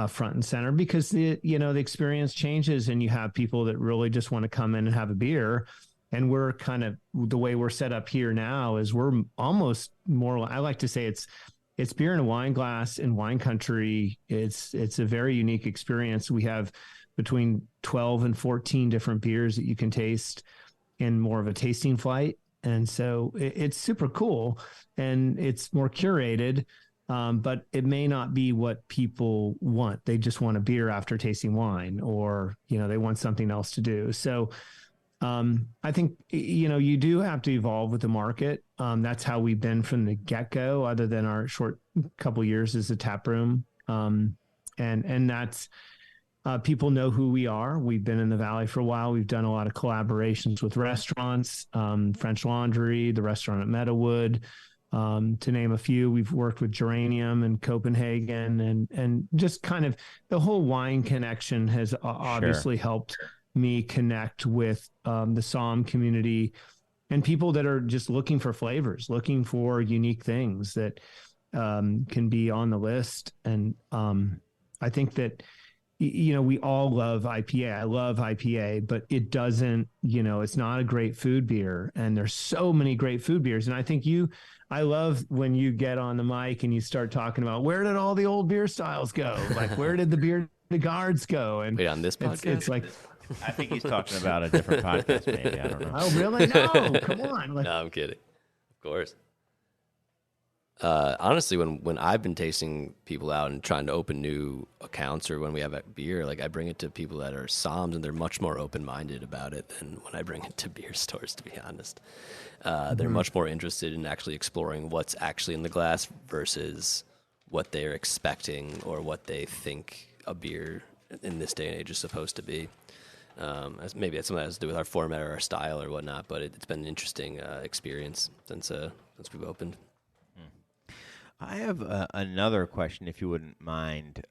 front and center, because the experience changes, and you have people that really just want to come in and have a beer. And we're kind of, the way we're set up here now is we're almost more, I like to say it's beer in a wine glass in wine country. It's a very unique experience. We have between 12 and 14 different beers that you can taste in more of a tasting flight. And so it's super cool, and it's more curated, but it may not be what people want. They just want a beer after tasting wine, or, they want something else to do. So I think, you do have to evolve with the market. That's how we've been from the get-go, other than our short couple years as a tap room. And that's, people know who we are. We've been in the Valley for a while. We've done a lot of collaborations with restaurants, French Laundry, the restaurant at Meadowood, to name a few. We've worked with Geranium in Copenhagen, and just kind of the whole wine connection has obviously helped me connect with the Somm community and people that are just looking for flavors, looking for unique things that can be on the list. And I think that, we all love IPA. I love IPA, but it doesn't, it's not a great food beer. And there's so many great food beers. And I think I love when you get on the mic and you start talking about, where did all the old beer styles go? Like, where did the beer guards go? And wait, on this podcast? It's like, I think he's talking about a different podcast, maybe. I don't know. Oh, really? No, come on. No, I'm kidding. Of course. Honestly, when I've been tasting people out and trying to open new accounts, or when we have a beer, like, I bring it to people that are somms, and they're much more open-minded about it than when I bring it to beer stores, to be honest. They're much more interested in actually exploring what's actually in the glass versus what they're expecting or what they think a beer in this day and age is supposed to be. Maybe that's something that has to do with our format or our style or whatnot, but it's been an interesting experience since we've opened. I have another question, if you wouldn't mind,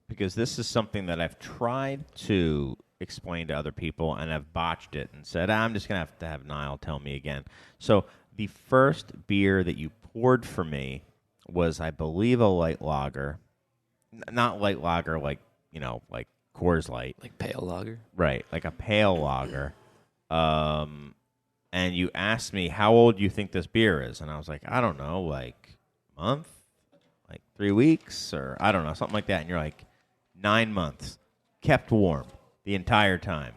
because this is something that I've tried to explain to other people, and I've botched it and said, I'm just going to have Nile tell me again. So the first beer that you poured for me was, I believe, a light lager. Not light lager like Coors Light. Like pale lager? Right, like a pale lager. And you asked me, how old do you think this beer is? And I was like, I don't know, like month, like 3 weeks or I don't know, something like that. And you're like, 9 months, kept warm the entire time.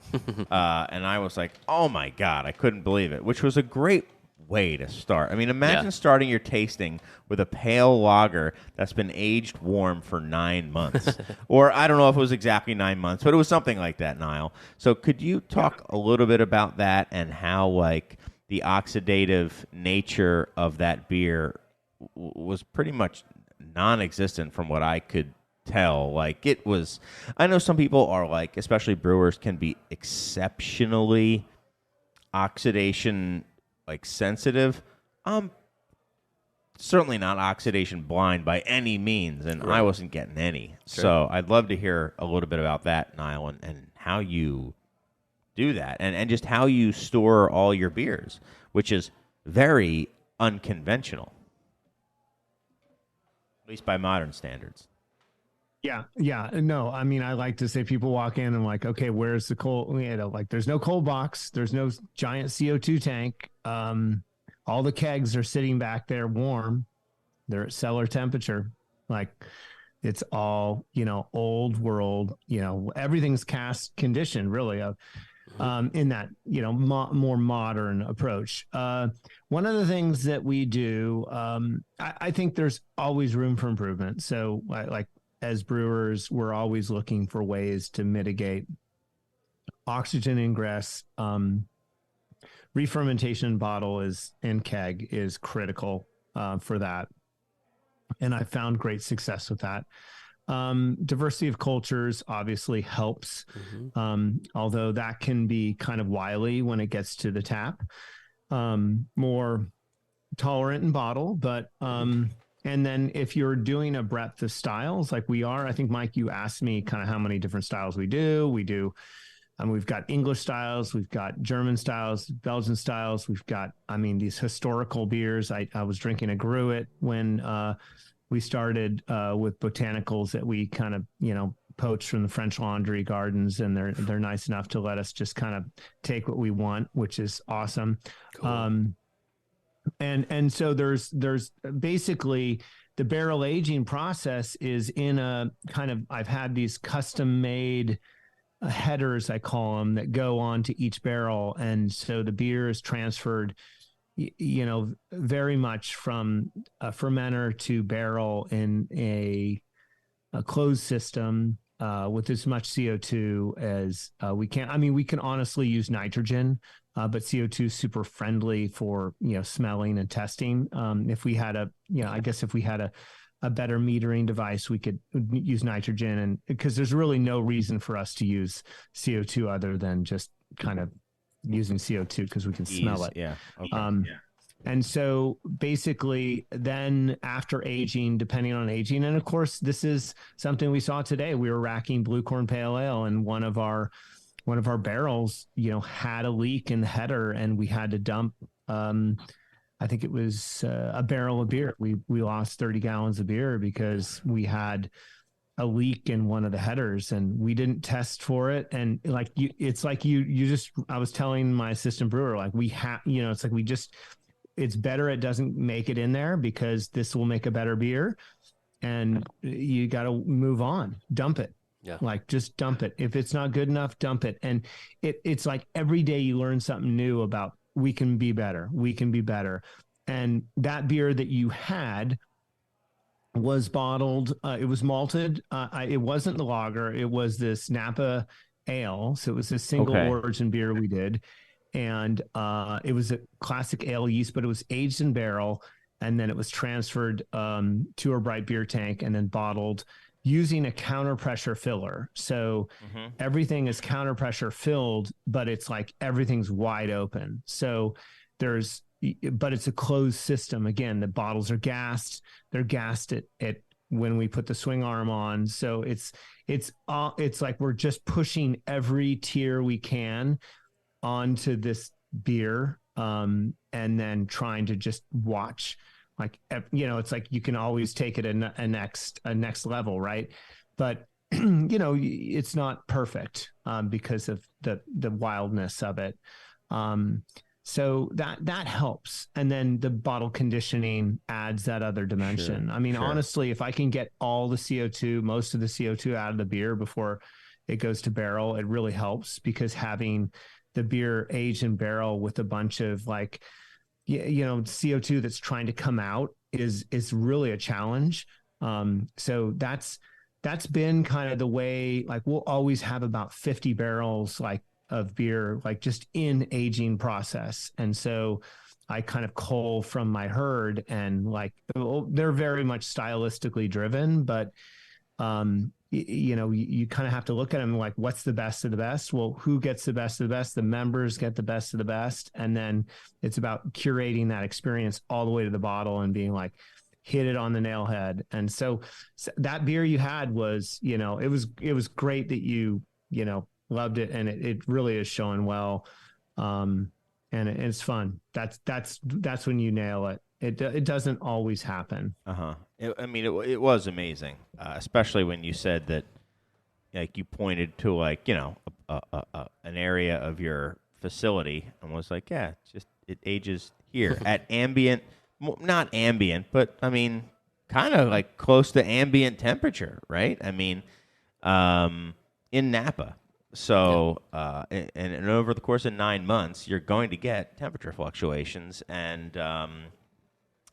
And I was like, oh my God, I couldn't believe it, which was a great way to start. I mean, imagine starting your tasting with a pale lager that's been aged warm for 9 months. Or I don't know if it was exactly 9 months, but it was something like that, Nile. So could you talk a little bit about that and how, like, the oxidative nature of that beer was pretty much non-existent from what I could tell. Like, it was, I know some people are like, especially brewers, can be exceptionally oxidation like sensitive. Certainly not oxidation blind by any means, and I wasn't getting any. Sure. So I'd love to hear a little bit about that, Niall, and how you do that, and just how you store all your beers, which is very unconventional, at least by modern standards. Yeah. No, I mean, I like to say people walk in and like, okay, where's the cold? Like, there's no cold box. There's no giant CO2 tank. All the kegs are sitting back there warm. They're at cellar temperature. Like, it's all, old world, everything's cast conditioned really in that, more modern approach. One of the things that we do, I think there's always room for improvement. So like, as brewers, we're always looking for ways to mitigate oxygen ingress. Re-fermentation bottle and keg is critical for that. And I found great success with that. Diversity of cultures obviously helps, although that can be kind of wily when it gets to the tap. More tolerant in bottle, but and then if you're doing a breadth of styles like we are, I think, Mike, you asked me kind of how many different styles we do. We've got English styles, we've got German styles, Belgian styles. We've got, these historical beers. I was drinking a Gruit when we started with botanicals that we kind of, poached from the French Laundry gardens, and they're nice enough to let us just kind of take what we want, which is awesome. Cool. And so there's basically the barrel aging process is in a kind of, I've had these custom made headers, I call them, that go on to each barrel. And so the beer is transferred, very much from a fermenter to barrel in a closed system with as much CO2 as we can. We can honestly use nitrogen, but CO2 is super friendly for, smelling and testing. If we had if we had a better metering device, we could use nitrogen, and because there's really no reason for us to use CO2 other than just kind of using CO2 because we can smell it. Yeah. Okay. And so basically then after aging, depending on aging, and of course, this is something we saw today. We were racking Blue Corn Pale Ale, and one of our barrels, had a leak in the header, and we had to dump, I think it was a barrel of beer. We lost 30 gallons of beer because we had a leak in one of the headers, and we didn't test for it. And I was telling my assistant brewer, like, it's better it doesn't make it in there, because this will make a better beer, and you got to move on, dump it. Yeah. Like, just dump it. If it's not good enough, dump it. And it's like every day you learn something new about we can be better. And that beer that you had was bottled. It was malted. It wasn't the lager. It was this Napa ale. So it was a single origin beer we did. And it was a classic ale yeast, but it was aged in barrel. And then it was transferred to a bright beer tank and then bottled using a counter pressure filler. So everything is counter pressure filled, but it's like everything's wide open. So but it's a closed system. Again, the bottles are gassed. They're gassed at when we put the swing arm on. So it's like we're just pushing every tier we can onto this beer, and then trying to just watch. Like, it's like you can always take it a next level, right? But it's not perfect because of the wildness of it. So that helps. And then the bottle conditioning adds that other dimension. Sure, I mean, sure. honestly, if I can get all the CO2, most of the CO2 out of the beer before it goes to barrel, it really helps, because having the beer aged in barrel with a bunch of like, CO2 that's trying to come out is really a challenge. So that's been kind of the way, like we'll always have about 50 barrels like of beer, like just in aging process. And so I kind of cull from my herd, and like, they're very much stylistically driven, but you kind of have to look at them like, what's the best of the best? Well, who gets the best of the best? The members get the best of the best. And then it's about curating that experience all the way to the bottle and being like, hit it on the nail head. And so that beer you had was, it was great that you loved it, and it really is showing well. And it's fun. That's when you nail it. It doesn't always happen. It was amazing, especially when you said that, like you pointed to like an area of your facility and was like, yeah, it's just it ages here at ambient, not ambient, but I mean, kind of like close to ambient temperature, right? I mean, in Napa. So, and over the course of 9 months, you're going to get temperature fluctuations, and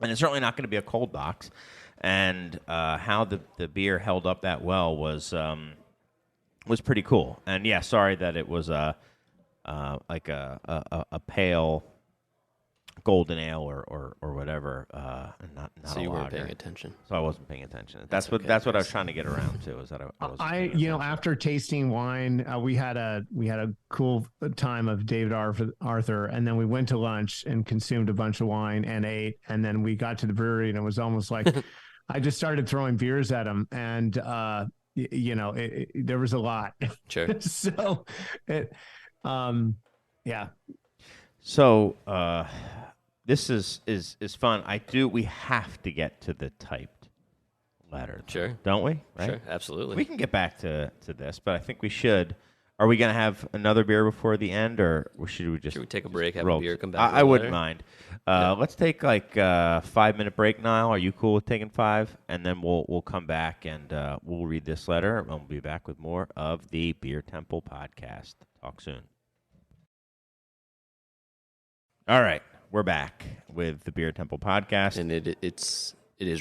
it's certainly not going to be a cold box. And how the beer held up that well was pretty cool. And yeah, sorry that it was like a pale golden ale or whatever. Not so a you weren't lager. paying attention. So I wasn't paying attention. That's That's what I was trying to get around to. Is that after tasting wine, we had a cool time of David Arthur, and then we went to lunch and consumed a bunch of wine and ate, and then we got to the brewery, and it was almost like I just started throwing beers at him, and there was a lot. Sure. So yeah. So this is fun. We have to get to the typed letter, though, Sure. don't we? Right? Sure, absolutely. We can get back to this, but I think we should. Are we going to have another beer before the end, or should we just take a break, have roll? a beer, come back? I wouldn't mind. Let's take like a 5-minute break, Nile. Are you cool with taking 5? And then we'll come back and we'll read this letter, and we'll be back with more of the Beer Temple podcast. Talk soon. All right, we're back with the Beer Temple podcast, and it is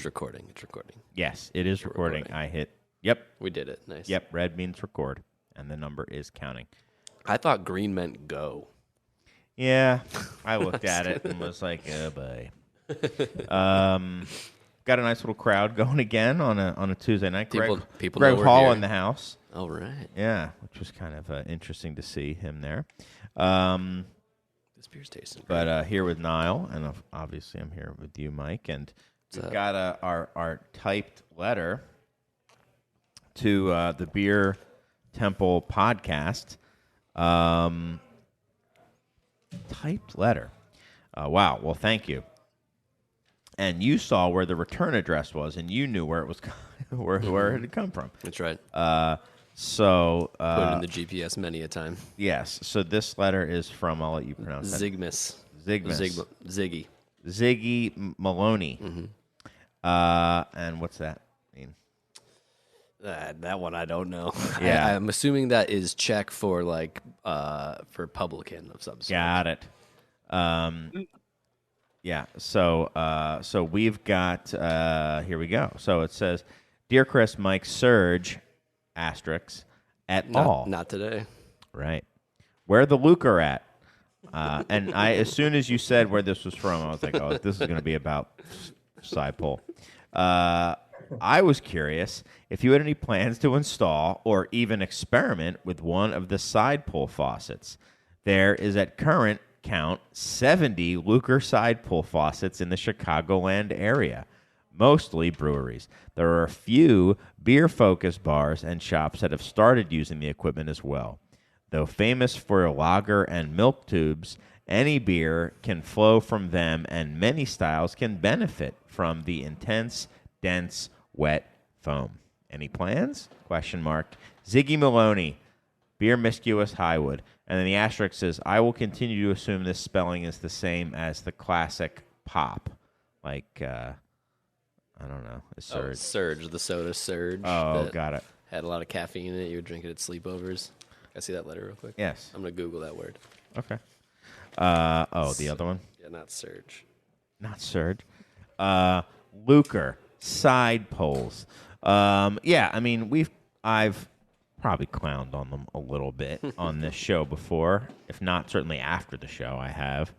recording. It's recording. Yes, it is recording. Recording. I hit. Yep. We did it. Nice. Yep. Red means record, and the number is counting. I thought green meant go. Yeah, I looked at it and was like, oh boy. Got a nice little crowd going again on a Tuesday night. People Greg know we're Hall here. in the house. All right. Yeah, which was kind of interesting to see him there. This beer's tasting great. But here with Nile, and obviously I'm here with you, Mike, and we've got our typed letter to the Beer Temple podcast. Typed letter. Wow. Well, thank you. And you saw where the return address was, and you knew where it was, where it had come from. That's right. So Put it in the GPS many a time. Yes. So this letter is from. I'll let you pronounce that. Ziggy. Ziggy Maloney. Mm-hmm. And what's that mean? That one I don't know. Yeah. I'm assuming that is Czech for like for publican of some sort. Got it. Yeah. So we've got here we go. So it says, "Dear Chris, Mike, Serge, asterisk at all." Not today. Right. Where the Luker at? And as soon as you said where this was from, I was like, oh, this is going to be about side pull. I was curious if you had any plans to install or even experiment with one of the side pull faucets. There is at current count 70 Luker side pull faucets in the Chicagoland area, mostly breweries. There are a few beer-focused bars and shops that have started using the equipment as well. Though famous for lager and milk tubes, any beer can flow from them, and many styles can benefit from the intense, dense, wet foam. Any plans? Question mark. Ziggy Maloney, Beer Miscuous Highwood. And then the asterisk says, I will continue to assume this spelling is the same as the classic pop. Like, I don't know, a surge. Surge, the soda Surge. Oh, that got it. Had a lot of caffeine in it. You would drink it at sleepovers. Can I see that letter real quick? Yes. I'm going to Google that word. Okay. The other one? Yeah, not Surge. Not surge. Lucre, side poles. Yeah, I mean, I've probably clowned on them a little bit on this show before. If not, certainly after the show, I have.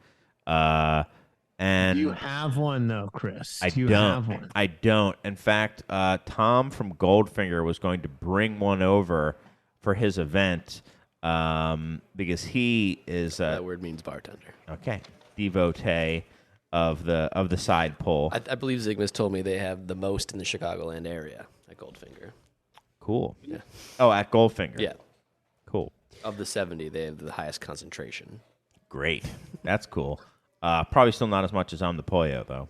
And You have one though, Chris. I Do you don't. have one? I don't. In fact, Tom from Goldfinger was going to bring one over for his event because he is That word means bartender. okay devotee of the side pole. I believe Zygmus told me they have the most in the Chicagoland area at Goldfinger. Cool. Yeah. Oh, at Goldfinger. Yeah. Cool. Of the 70, they have the highest concentration. Great. That's cool. Probably still not as much as I'm the Pollo, though.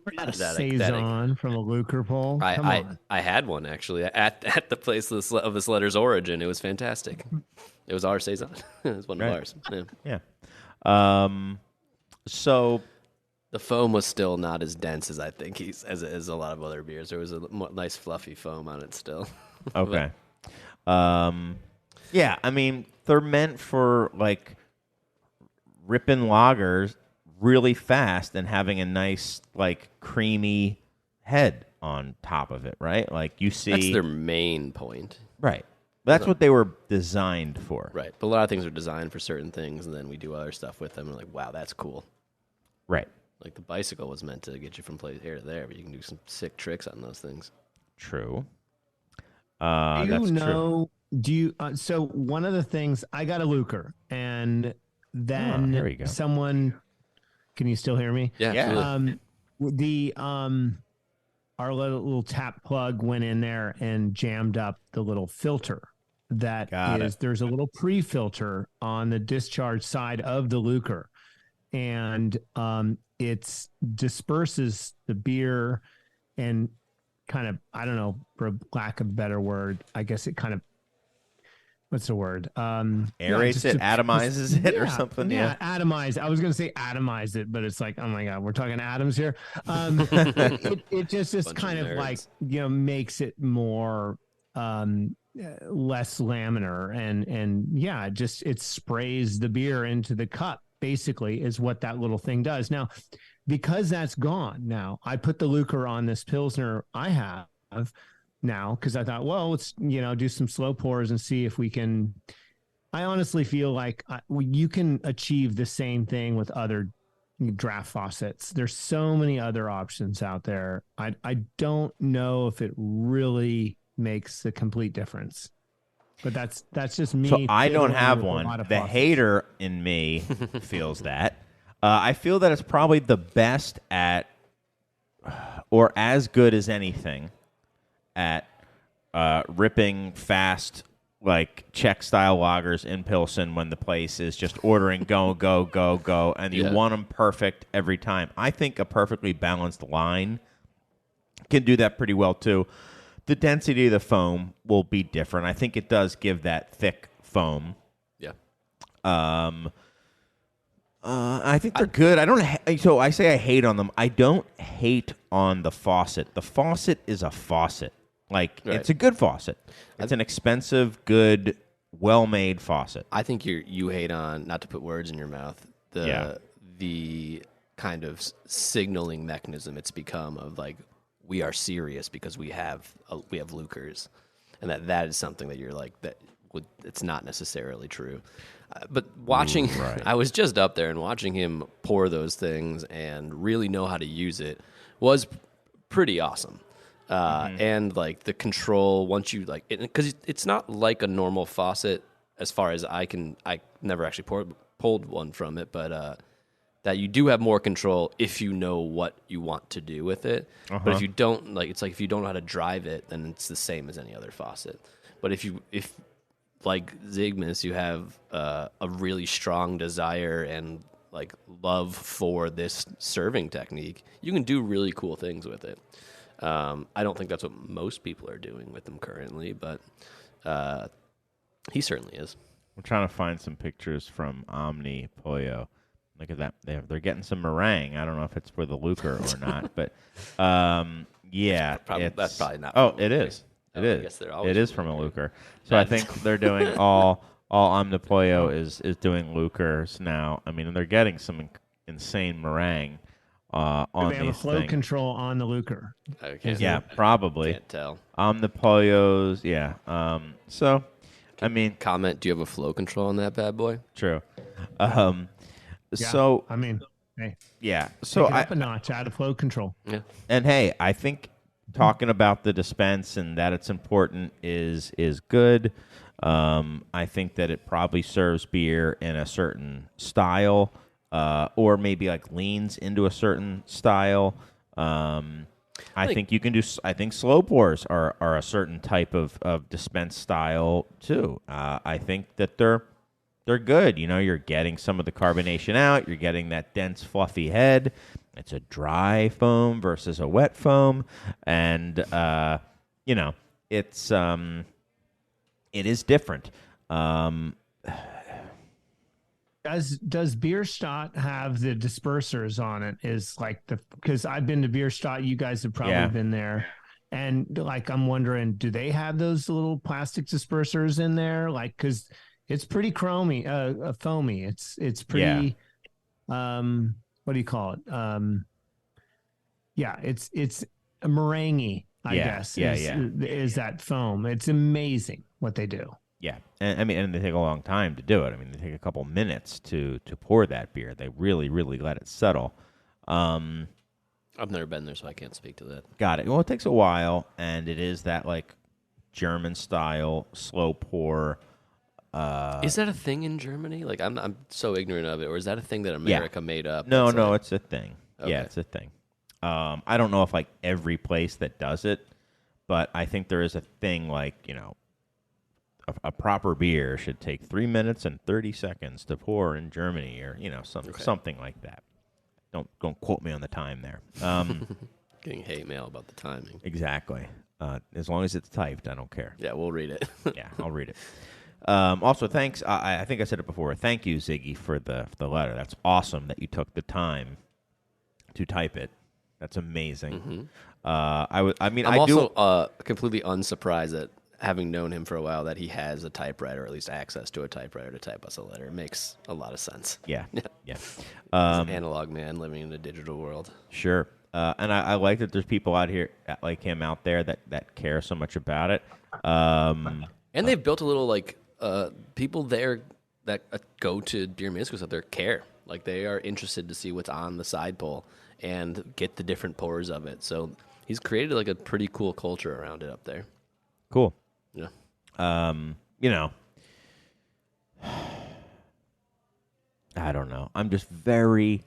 A Pathetic. saison from a lucre pole. Come on. I had one actually at the place of this letter's origin. It was fantastic. It was our saison. It was one of Right. ours. Yeah. Yeah. So The foam was still not as dense as I think as a lot of other beers. There was a nice fluffy foam on it still. okay. Yeah, I mean, they're meant for like ripping lagers really fast and having a nice like creamy head on top of it, right? Like you see That's their main point. right. That's what they were designed for. Right. But a lot of things are designed for certain things, and then we do other stuff with them. And like, wow, that's cool. Right. Like the bicycle was meant to get you from place here to there, but you can do some sick tricks on those things. True. Do That's you true. know? Do you? So one of the things I got a lucre, and then there you go. someone. Can you still hear me? Yeah. Yeah. Absolutely. Our little tap plug went in there and jammed up the little filter. That Got is, it. there's a little pre-filter on the discharge side of the lucre, and it disperses the beer and kind of, I don't know, for lack of a better word, I guess it kind of, what's the word? Aerates it, atomizes it, or something. Yeah, atomize. I was going to say atomize it, but it's like, oh my God, we're talking atoms here. It just Bunch kind of of like, nerds. makes it more less laminar and yeah, it sprays the beer into the cup. Basically, is what that little thing does. Now, because that's gone, now I put the lucre on this Pilsner I have now because I thought, well, let's do some slow pours and see if we can. I honestly feel like you can achieve the same thing with other draft faucets. There's so many other options out there. I don't know if it really makes a complete difference. But that's just me. So I don't fiddling have with a one. lot of The faucets. hater in me feels that. I feel that it's probably the best at, or as good as anything, at ripping fast, like Czech style lagers in Pilsen when the place is just ordering go, go, go, go, and you Yeah. want them perfect every time. I think a perfectly balanced line can do that pretty well too. The density of the foam will be different. I think it does give that thick foam. Yeah. I think they're good. I don't. So I say I hate on them. I don't hate on the faucet. The faucet is a faucet. Like Right. it's a good faucet. It's an expensive, good, well-made faucet. I think you hate on, not to put words in your mouth, the kind of signaling mechanism it's become of like, we are serious because we have lucres, and that is something that you're like it's not necessarily true. But watching, I was just up there and watching him pour those things and really know how to use it was pretty awesome. And like the control once you like it, because it's not like a normal faucet as far as I never actually pulled one from it, but that you do have more control if you know what you want to do with it. But if you don't, like, it's like if you don't know how to drive it, then it's the same as any other faucet. But if like Zygmus, you have a really strong desire and like love for this serving technique, you can do really cool things with it. I don't think that's what most people are doing with them currently, but he certainly is. I'm trying to find some pictures from Omni Pollo. Look at that. They're getting some meringue. I don't know if it's for the lucre or not, but yeah. That's probably not. Oh, from it Lucre. is. Oh, It I is. guess they're always It is from a lucre. So I think they're doing all Omni Pollo is doing lucres now. I mean, they're getting some insane meringue on They have a these flow things. control on the lucre. I can't, Yeah, probably. can't tell. Omni Pollos, yeah. So, I mean, Comment: do you have a flow control on that bad boy? true. Yeah, So I mean, hey, yeah. So take it up a notch out of flow control. Yeah. and hey, I think talking about the dispense and that it's important is good. I think that it probably serves beer in a certain style, or maybe like leans into a certain style. I think you can do. I think slow pours are a certain type of dispense style too. I think that they're good. You know, you're getting some of the carbonation out. You're getting that dense, fluffy head. It's a dry foam versus a wet foam, and you know, it is different. Does Bierstadt have the dispersers on it? Is like because I've been to Bierstadt, you guys have probably been there, and like I'm wondering, do they have those little plastic dispersers in there? Like, because it's pretty foamy. It's pretty. What do you call it? Yeah, it's a meringue. I guess. Is that foam? It's amazing what they do. Yeah, and I mean, and they take a long time to do it. I mean, they take a couple minutes to pour that beer. They really, really let it settle. I've never been there, so I can't speak to that. Got it. Well, it takes a while, and it is that like German style slow pour. Is that a thing in Germany? Like, I'm so ignorant of it. Or is that a thing that America made up? No, that's like- it's a thing. Okay. Yeah, it's a thing. I don't know if like every place that does it, but I think there is a thing like, you know, a proper beer should take 3 minutes and 30 seconds to pour in Germany, or you know, something like that. Don't quote me on the time there. Getting hate mail about the timing. Exactly. As long as it's typed, I don't care. Yeah, we'll read it. Yeah, I'll read it. Also, thanks. I think I said it before. Thank you, Ziggy, for the letter. That's awesome that you took the time to type it. That's amazing. I'm also completely unsurprised that, having known him for a while, that he has a typewriter, or at least access to a typewriter to type us a letter. It makes a lot of sense. Yeah. He's an analog man living in a digital world. Sure. And I like that there's people out here like him out there that care so much about it. And they've built a little like people there that go to Beer Minuscles up there care. Like, they are interested to see what's on the side pole and get the different pours of it. So he's created like a pretty cool culture around it up there. Cool. Yeah. You know, I don't know. I'm just very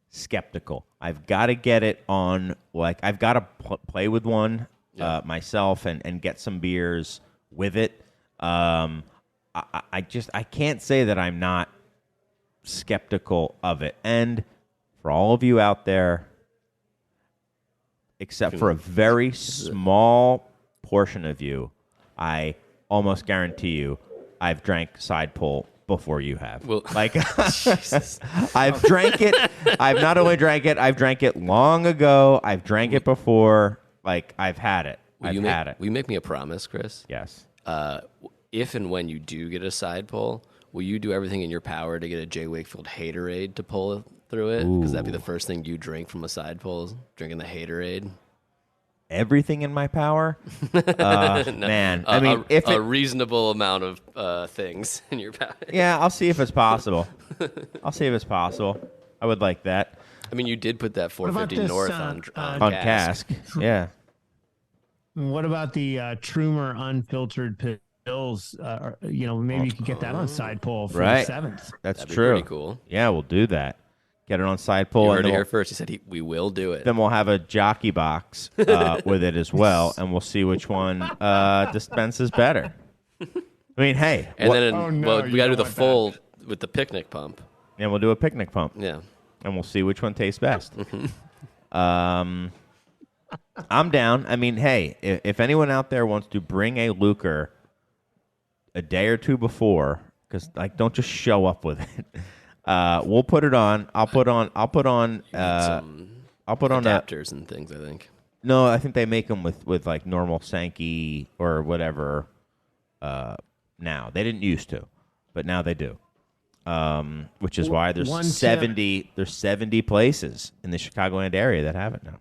skeptical. I've got to get it on, like, I've got to play with one myself and get some beers with it. I can't say that I'm not skeptical of it. And for all of you out there, except for a very small portion of you, I almost guarantee you I've drank side pull before you have. Well, like, I've drank it. I've not only drank it, I've drank it long ago. I've drank it before. Like, I've had it. I've had it. Will you make me a promise, Chris? Yes. If and when you do get a side pull, will you do everything in your power to get a J. Wakefield Haterade to pull through it? Because that'd be the first thing you drink from a side pull, is drinking the Haterade. Everything in my power? Man. I mean, if a reasonable amount of things in your power. Yeah, I'll see if it's possible. I would like that. I mean, you did put that 450 North on cask. Yeah. What about the Trumer unfiltered pills? Maybe you could get that on side pull for the 7th. That's That'd true. Be pretty cool. Yeah, we'll do that. Get it on side pull. You heard it here first. He said we will do it. Then we'll have a jockey box with it as well, and we'll see which one dispenses better. I mean, hey. And we got to do the full with the picnic pump. And we'll do a picnic pump. Yeah. And we'll see which one tastes best. I'm down. I mean, hey, if anyone out there wants to bring a lucre a day or two before, because like don't just show up with it. We'll put it on. I'll put on adapters and things, I think. No, I think they make them with like normal Sankey or whatever. Now they didn't used to, but now they do. Which is why there's 70 places in the Chicagoland area that have it now.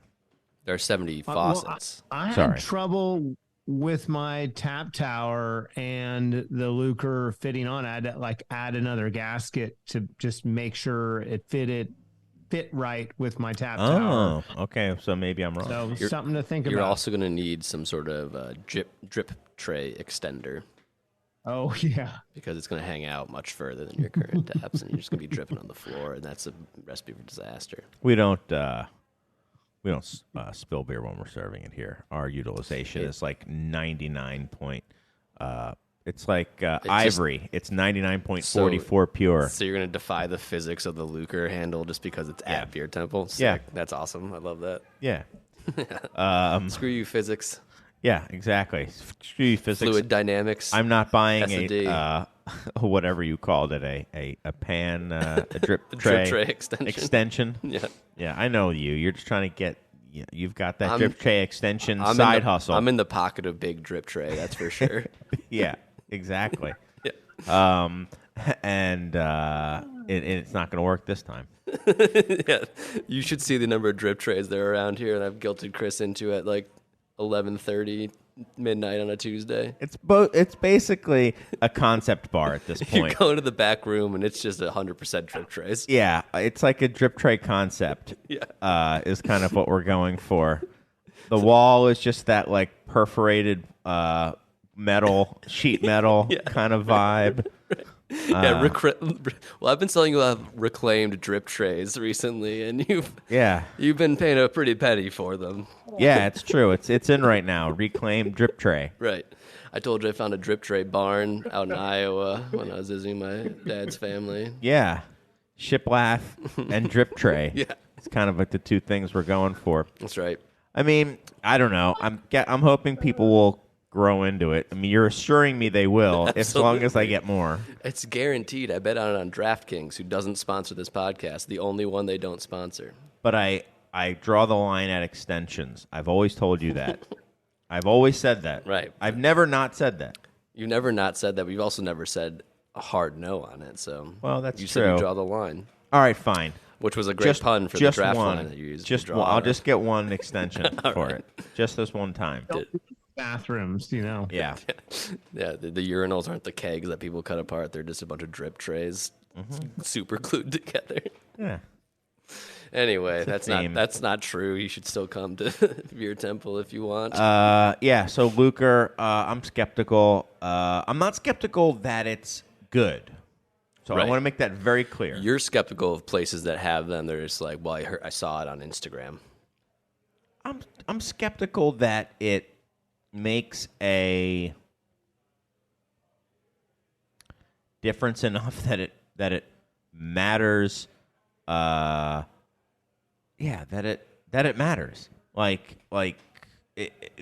There are 70 faucets. I had trouble with my tap tower and the Lucre fitting on. I had to like add another gasket to just make sure it fit right with my tap tower. Oh, okay. So maybe I'm wrong. So something to think about. You're also going to need some sort of drip tray extender. Oh, yeah. Because it's going to hang out much further than your current taps, and you're just going to be dripping on the floor, and that's a recipe for disaster. We don't spill beer when we're serving it here. Our utilization is like 99 point. It's like ivory. It's 99.44 pure. So you're going to defy the physics of the Lucre handle just because it's at Beer Temple? Sick. Yeah. That's awesome. I love that. Yeah. Screw you, physics. Yeah, exactly. Screw you, physics. Fluid dynamics. I'm not buying S&D. whatever you called it, a pan, a drip tray, drip tray extension. Yeah. Yeah, I know you. You're just trying to get, you've got that drip tray extension hustle. I'm in the pocket of big drip tray, that's for sure. Yeah, exactly. Yeah. And it's not going to work this time. Yeah. You should see the number of drip trays that are around here, and I've guilted Chris into at like 11:30 midnight on a Tuesday. It's basically a concept bar at this You point. go into the back room and it's just 100% drip trays. Yeah, it's like a drip tray concept. Yeah, is kind of what we're going for. The wall is just that like perforated metal, sheet metal kind of vibe. Yeah, well, I've been selling you reclaimed drip trays recently, and you've been paying a pretty penny for them. Yeah, it's true. It's in right now. Reclaimed drip tray. Right. I told you I found a drip tray barn out in Iowa when I was visiting my dad's family. Yeah, shiplap and drip tray. Yeah, it's kind of like the two things we're going for. That's right. I mean, I don't know. I'm hoping people will grow into it. I mean, you're assuring me they will, as long as I get more. It's guaranteed. I bet on DraftKings, who doesn't sponsor this podcast, the only one they don't sponsor. But I draw the line at extensions. I've always told you that. I've always said that. Right. I've never not said that. You never not said that, but you've also never said a hard no on it. So well, that's you true. said you draw the line. All right, fine. Which was a great pun for the draft line that you used. I'll just get one extension for it. Just this one time. Bathrooms, Yeah. Yeah, the urinals aren't the kegs that people cut apart. They're just a bunch of drip trays super glued together. Yeah. Anyway, that's not true. You should still come to Beer Temple if you want. Yeah, so Lucre, I'm skeptical. I'm not skeptical that it's good. So I want to make that very clear. You're skeptical of places that have them. They're just like, well, I saw it on Instagram. I'm skeptical that it makes a difference enough that it matters. That it matters.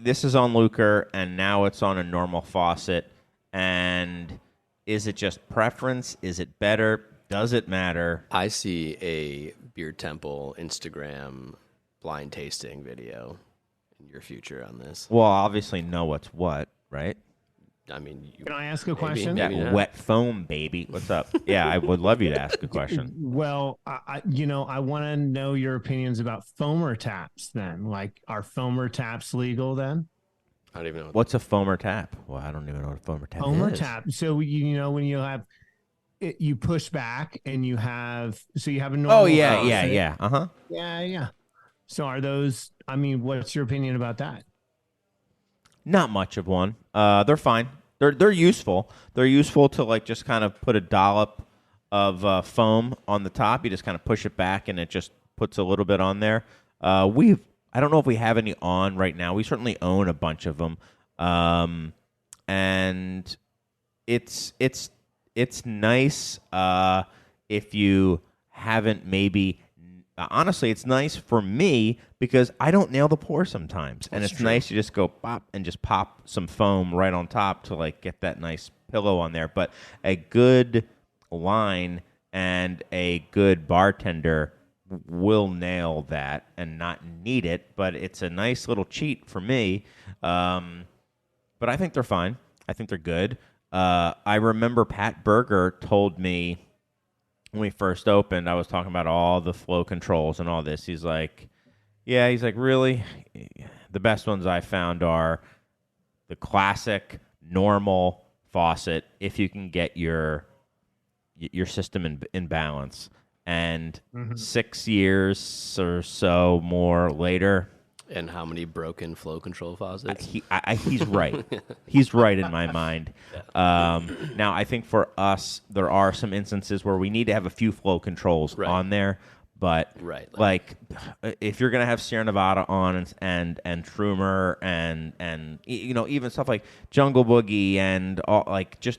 This is on Lucre, and now it's on a normal faucet. And is it just preference? Is it better? Does it matter? I see a Beer Temple Instagram blind tasting video in your future on this. Well, obviously know what's what, right? I mean, can I ask a question? That wet foam, baby. What's up? Yeah, I would love you to ask a question. Well, I want to know your opinions about foamer taps then. Like, are foamer taps legal then? I don't even know. What's a foamer tap? Well, I don't even know what a foamer tap is. Foamer tap. So, when you have it, you push back and you have a normal. Oh, yeah. Uh-huh. Yeah. So are those, what's your opinion about that? Not much of one. They're fine. They're useful. They're useful to like just kind of put a dollop of foam on the top. You just kind of push it back, and it just puts a little bit on there. I don't know if we have any on right now. We certainly own a bunch of them, and it's nice if you haven't maybe. Honestly, it's nice for me because I don't nail the pour sometimes. And it's nice to just go pop and just pop some foam right on top to like get that nice pillow on there, but a good line and a good bartender will nail that and not need it, but it's a nice little cheat for me. But I think they're fine. I think they're good. I remember Pat Berger told me when we first opened, I was talking about all the flow controls and all this. He's like, really? The best ones I found are the classic, normal faucet, if you can get your system in balance. And 6 years or so more later, And how many broken flow control faucets? he's right. He's right in my mind. Now, I think for us, there are some instances where we need to have a few flow controls on there. But like if you're gonna have Sierra Nevada on and Trumer and even stuff like Jungle Boogie and all, like just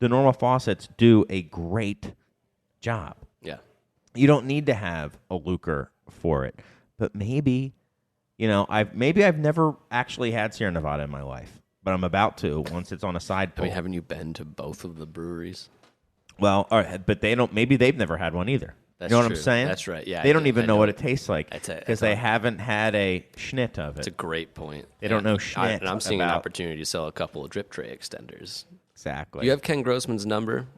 the normal faucets do a great job. Yeah, you don't need to have a Lucre for it, but maybe I've never actually had Sierra Nevada in my life, but I'm about to once it's on a side pull. I mean, haven't you been to both of the breweries? Well, all right, but they don't. Maybe they've never had one either. That's you know true. what I'm saying? That's right. Yeah, they don't even know what it tastes like because because they haven't had a schnit of it. It's a great point. They don't know schnit. And I'm seeing an opportunity to sell a couple of drip tray extenders. Exactly. Do you have Ken Grossman's number?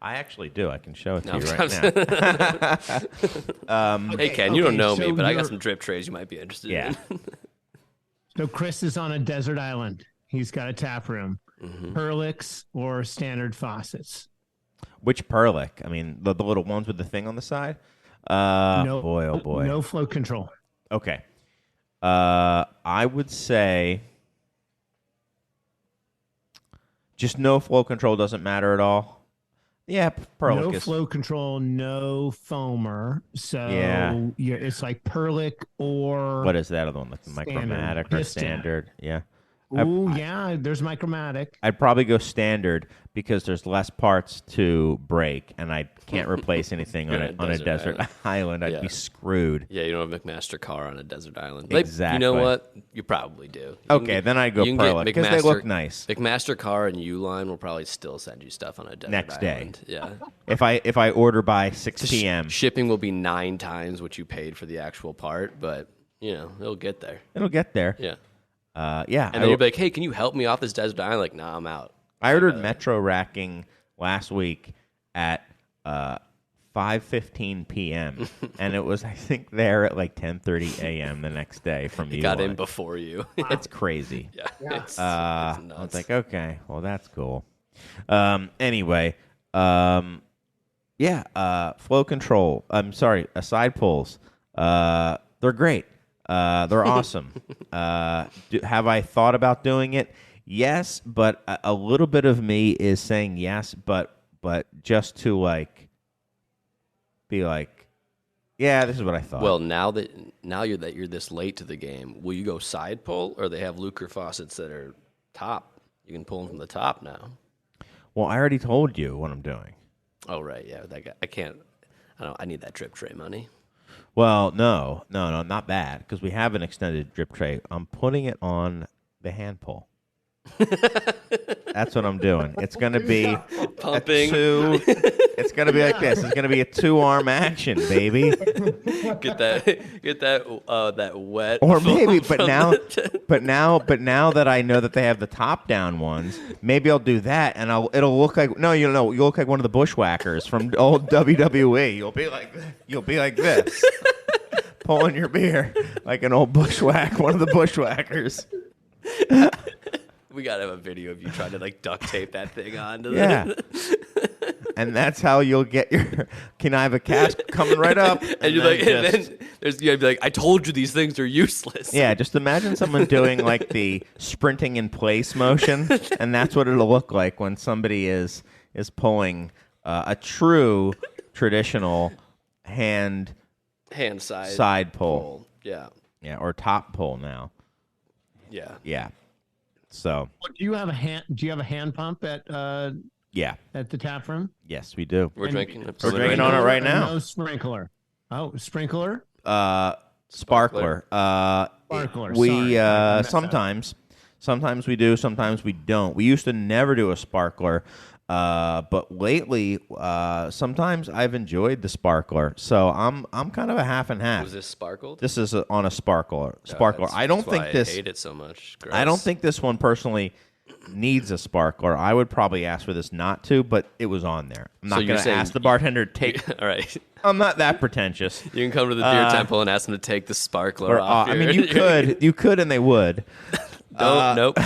I actually do. I can show it to you right now. Hey, Ken, you don't know me, but I got some drip trays you might be interested in. So Chris is on a desert island. He's got a tap room. Perlix or standard faucets? Which Perlick? I mean, the little ones with the thing on the side? Boy, oh boy. No flow control. Okay. I would say just no flow control doesn't matter at all. Yeah, Perlick no flow control, no foamer. So it's like Perlick or what is that other one? Like Micromatic or standard? Yeah. There's Micromatic. I'd probably go standard because there's less parts to break, and I can't replace anything on a desert island. I'd be screwed. Yeah, you don't have McMaster car on a desert island. Exactly. You know what? You probably do. Then I'd go Perlick because they look nice. McMaster car and Uline will probably still send you stuff on a desert next island. day. Yeah. If I order by 6 p.m. Shipping will be 9 times what you paid for the actual part, but it'll get there. It'll get there. Yeah. And then you'll be like, hey, can you help me off this desert island? Like, nah, I'm out. I ordered Metro racking last week at 5:15 p.m. and it was, I think, there at like 10:30 a.m. the next day from you. Got in before you. It's crazy. It's nuts. I was like, okay, well, that's cool. Anyway, flow control. I'm sorry, side pulls. They're great. They're awesome. Have I thought about doing it? Yes, but a little bit of me is saying yes, but just to be like, yeah, this is what I thought. Well, now you're this late to the game, will you go side pull, or they have Lucre faucets that are top? You can pull them from the top now. Well, I already told you what I'm doing. Oh right, yeah. That guy, I can't. I need that drip tray money. Well, no, not that, because we have an extended drip tray. I'm putting it on the hand pull. That's what I'm doing. It's going to be pumping. It's going to be like this. It's going to be a 2-arm action, baby. Get that wet. Or maybe, but now that I know that they have the top down ones, maybe I'll do that, and it'll look like you'll look like one of the bushwhackers from old WWE. You'll be like this, pulling your beer like an old bushwhack, one of the bushwhackers. We gotta have a video of you trying to duct tape that thing on. And that's how you'll get your. Can I have a cask coming right up? And you're then you'd be like, I told you these things are useless. Yeah, just imagine someone doing the sprinting in place motion, and that's what it'll look like when somebody is pulling a true traditional hand side pull. Yeah, or top pull now. Yeah. So, do you have a hand pump at the tap room? Yes, we do. We're drinking on it right now. No sprinkler. Oh, sprinkler? Sparkler. Sparkler. We sometimes Sometimes we do, sometimes we don't. We used to never do a sparkler, but lately, sometimes I've enjoyed the sparkler. So I'm kind of a half and half. Was this sparkled? This is on a sparkler. I don't think I this. hate it so much. Gross. I don't think this one personally needs a sparkler. I would probably ask for this not to, but it was on there. I'm not going to ask the bartender to take. All right. I'm not that pretentious. You can come to the beer temple and ask them to take the sparkler off. I mean, you could, and they would. Nope.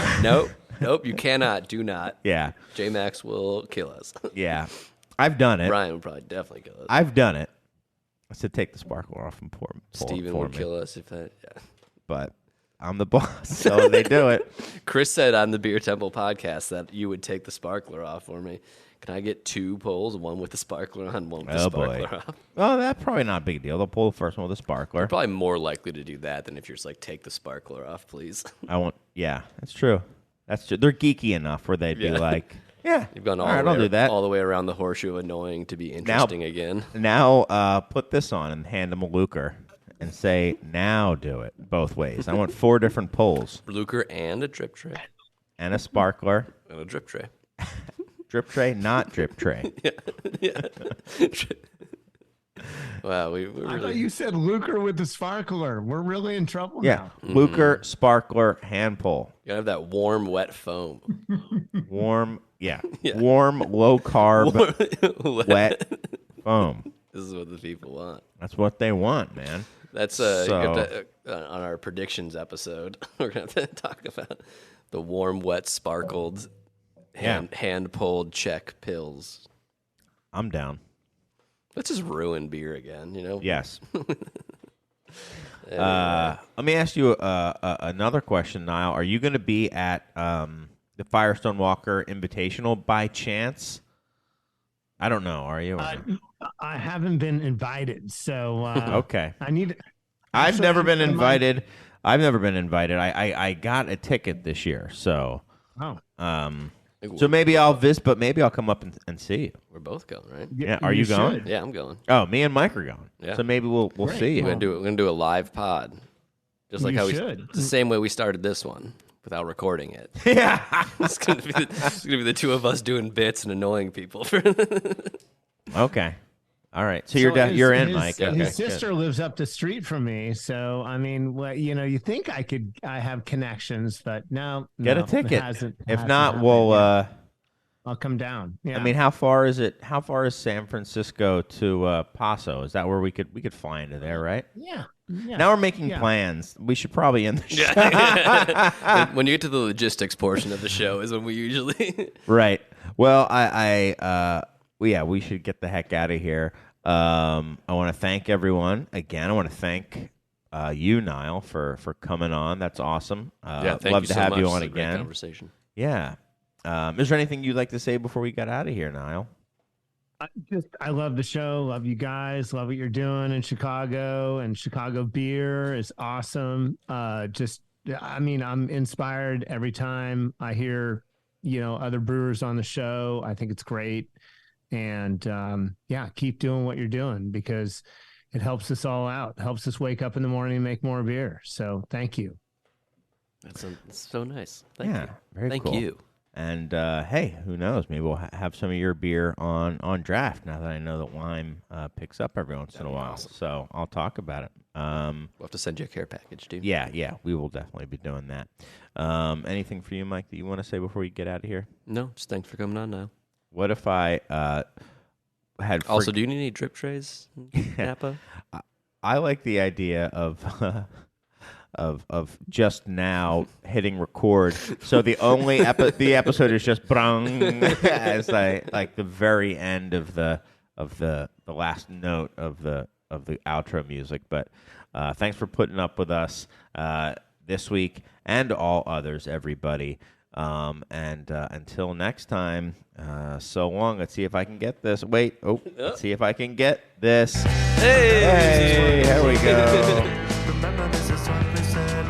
You cannot. Do not. Yeah. J-Max will kill us. Yeah. I've done it. Brian would probably definitely kill us. I've done it. I said take the sparkler off and pull Steven for would me. kill us if that. Yeah. But I'm the boss, so they do it. Chris said on the Beer Temple podcast that you would take the sparkler off for me. Can I get 2 pulls, one with the sparkler on, one with the sparkler off? Oh, that's probably not a big deal. They'll pull the first one with a sparkler. You're probably more likely to do that than if you're just like, take the sparkler off, please. Yeah, that's true. That's true. They're geeky enough where they'd be like, yeah, You've gone all right, I'll do that. all the way around the horseshoe annoying to be interesting again. Now put this on and hand them a Luker and say, now do it both ways. I want 4 different pulls. Luker and a drip tray. And a sparkler. And a drip tray. Drip tray, not drip tray. Yeah. Wow, we I really... thought you said Luker with the sparkler. We're really in trouble Yeah, now. Luker, sparkler, hand pull. You gotta have that warm, wet foam. Warm, warm, low carb, wet foam. This is what the people want. That's what they want, man. That's So- you have to, on our predictions episode, we're gonna have to talk about the warm, wet, sparkled, hand pulled check pills. I'm down. Let's just ruin beer again, you know? Yes. Let me ask you another question, Niall. Are you going to be at the Firestone Walker Invitational by chance? I don't know. Are you? I haven't been invited, so Okay. I need. I've never been invited. I got a ticket this year, so so maybe I'll visit, but maybe I'll come up and see you. We're both going, right? Yeah, are you going? should. Yeah, I'm going. Oh, me and Mike are going. Yeah. So maybe we'll see you. We're gonna do a live pod, just like You how should. it's the same way we started this one without recording it. Yeah. It's gonna be the 2 of us doing bits and annoying people. Okay. All right. So So you're in, Mike. His Okay, sister lives up the street from me, so I mean, well, you think I have connections, but no. Get a it ticket. hasn't If happened not, yet. we'll. I'll come down. Yeah. I mean, how far is it? How far is San Francisco to Paso? Is that where we could fly into there, right? yeah. Now we're making plans. We should probably end the show. When you get to the logistics portion of the show is when we usually Right. Well, we should get the heck out of here. I want to thank everyone again. I want to thank you, Niall, for coming on. That's awesome. thank love you to so have much. you It's on a great again. conversation. Yeah. Is there anything you'd like to say before we get out of here, Niall? I love the show. Love you guys. Love what you're doing in Chicago, and Chicago beer is awesome. I mean, I'm inspired every time I hear, other brewers on the show. I think it's great. And keep doing what you're doing because it helps us all out. It helps us wake up in the morning and make more beer. So thank you. That's so nice. Thank you. Very Thank cool. you. And hey, who knows? Maybe we'll have some of your beer on draft. Now that I know that Lime picks up every once in a while, so I'll talk about it. We'll have to send you a care package, dude. Yeah, we will definitely be doing that. Anything for you, Mike, that you want to say before we get out of here? No, just thanks for coming on now. What if I had Also, do you need any drip trays, Napa? I like the idea of just now hitting record. So the only the episode is just brung as the very end of the last note of the outro music. But thanks for putting up with us this week and all others, everybody. And until next time, so long. Let's see if I can get this. Wait, let's see if I can get this. Hey, here we go. Remember this is what we said,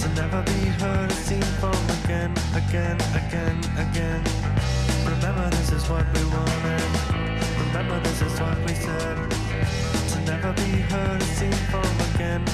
to never be heard or seen from again. Remember this is what we wanted. Remember this is what we said, to never be heard or seen from again.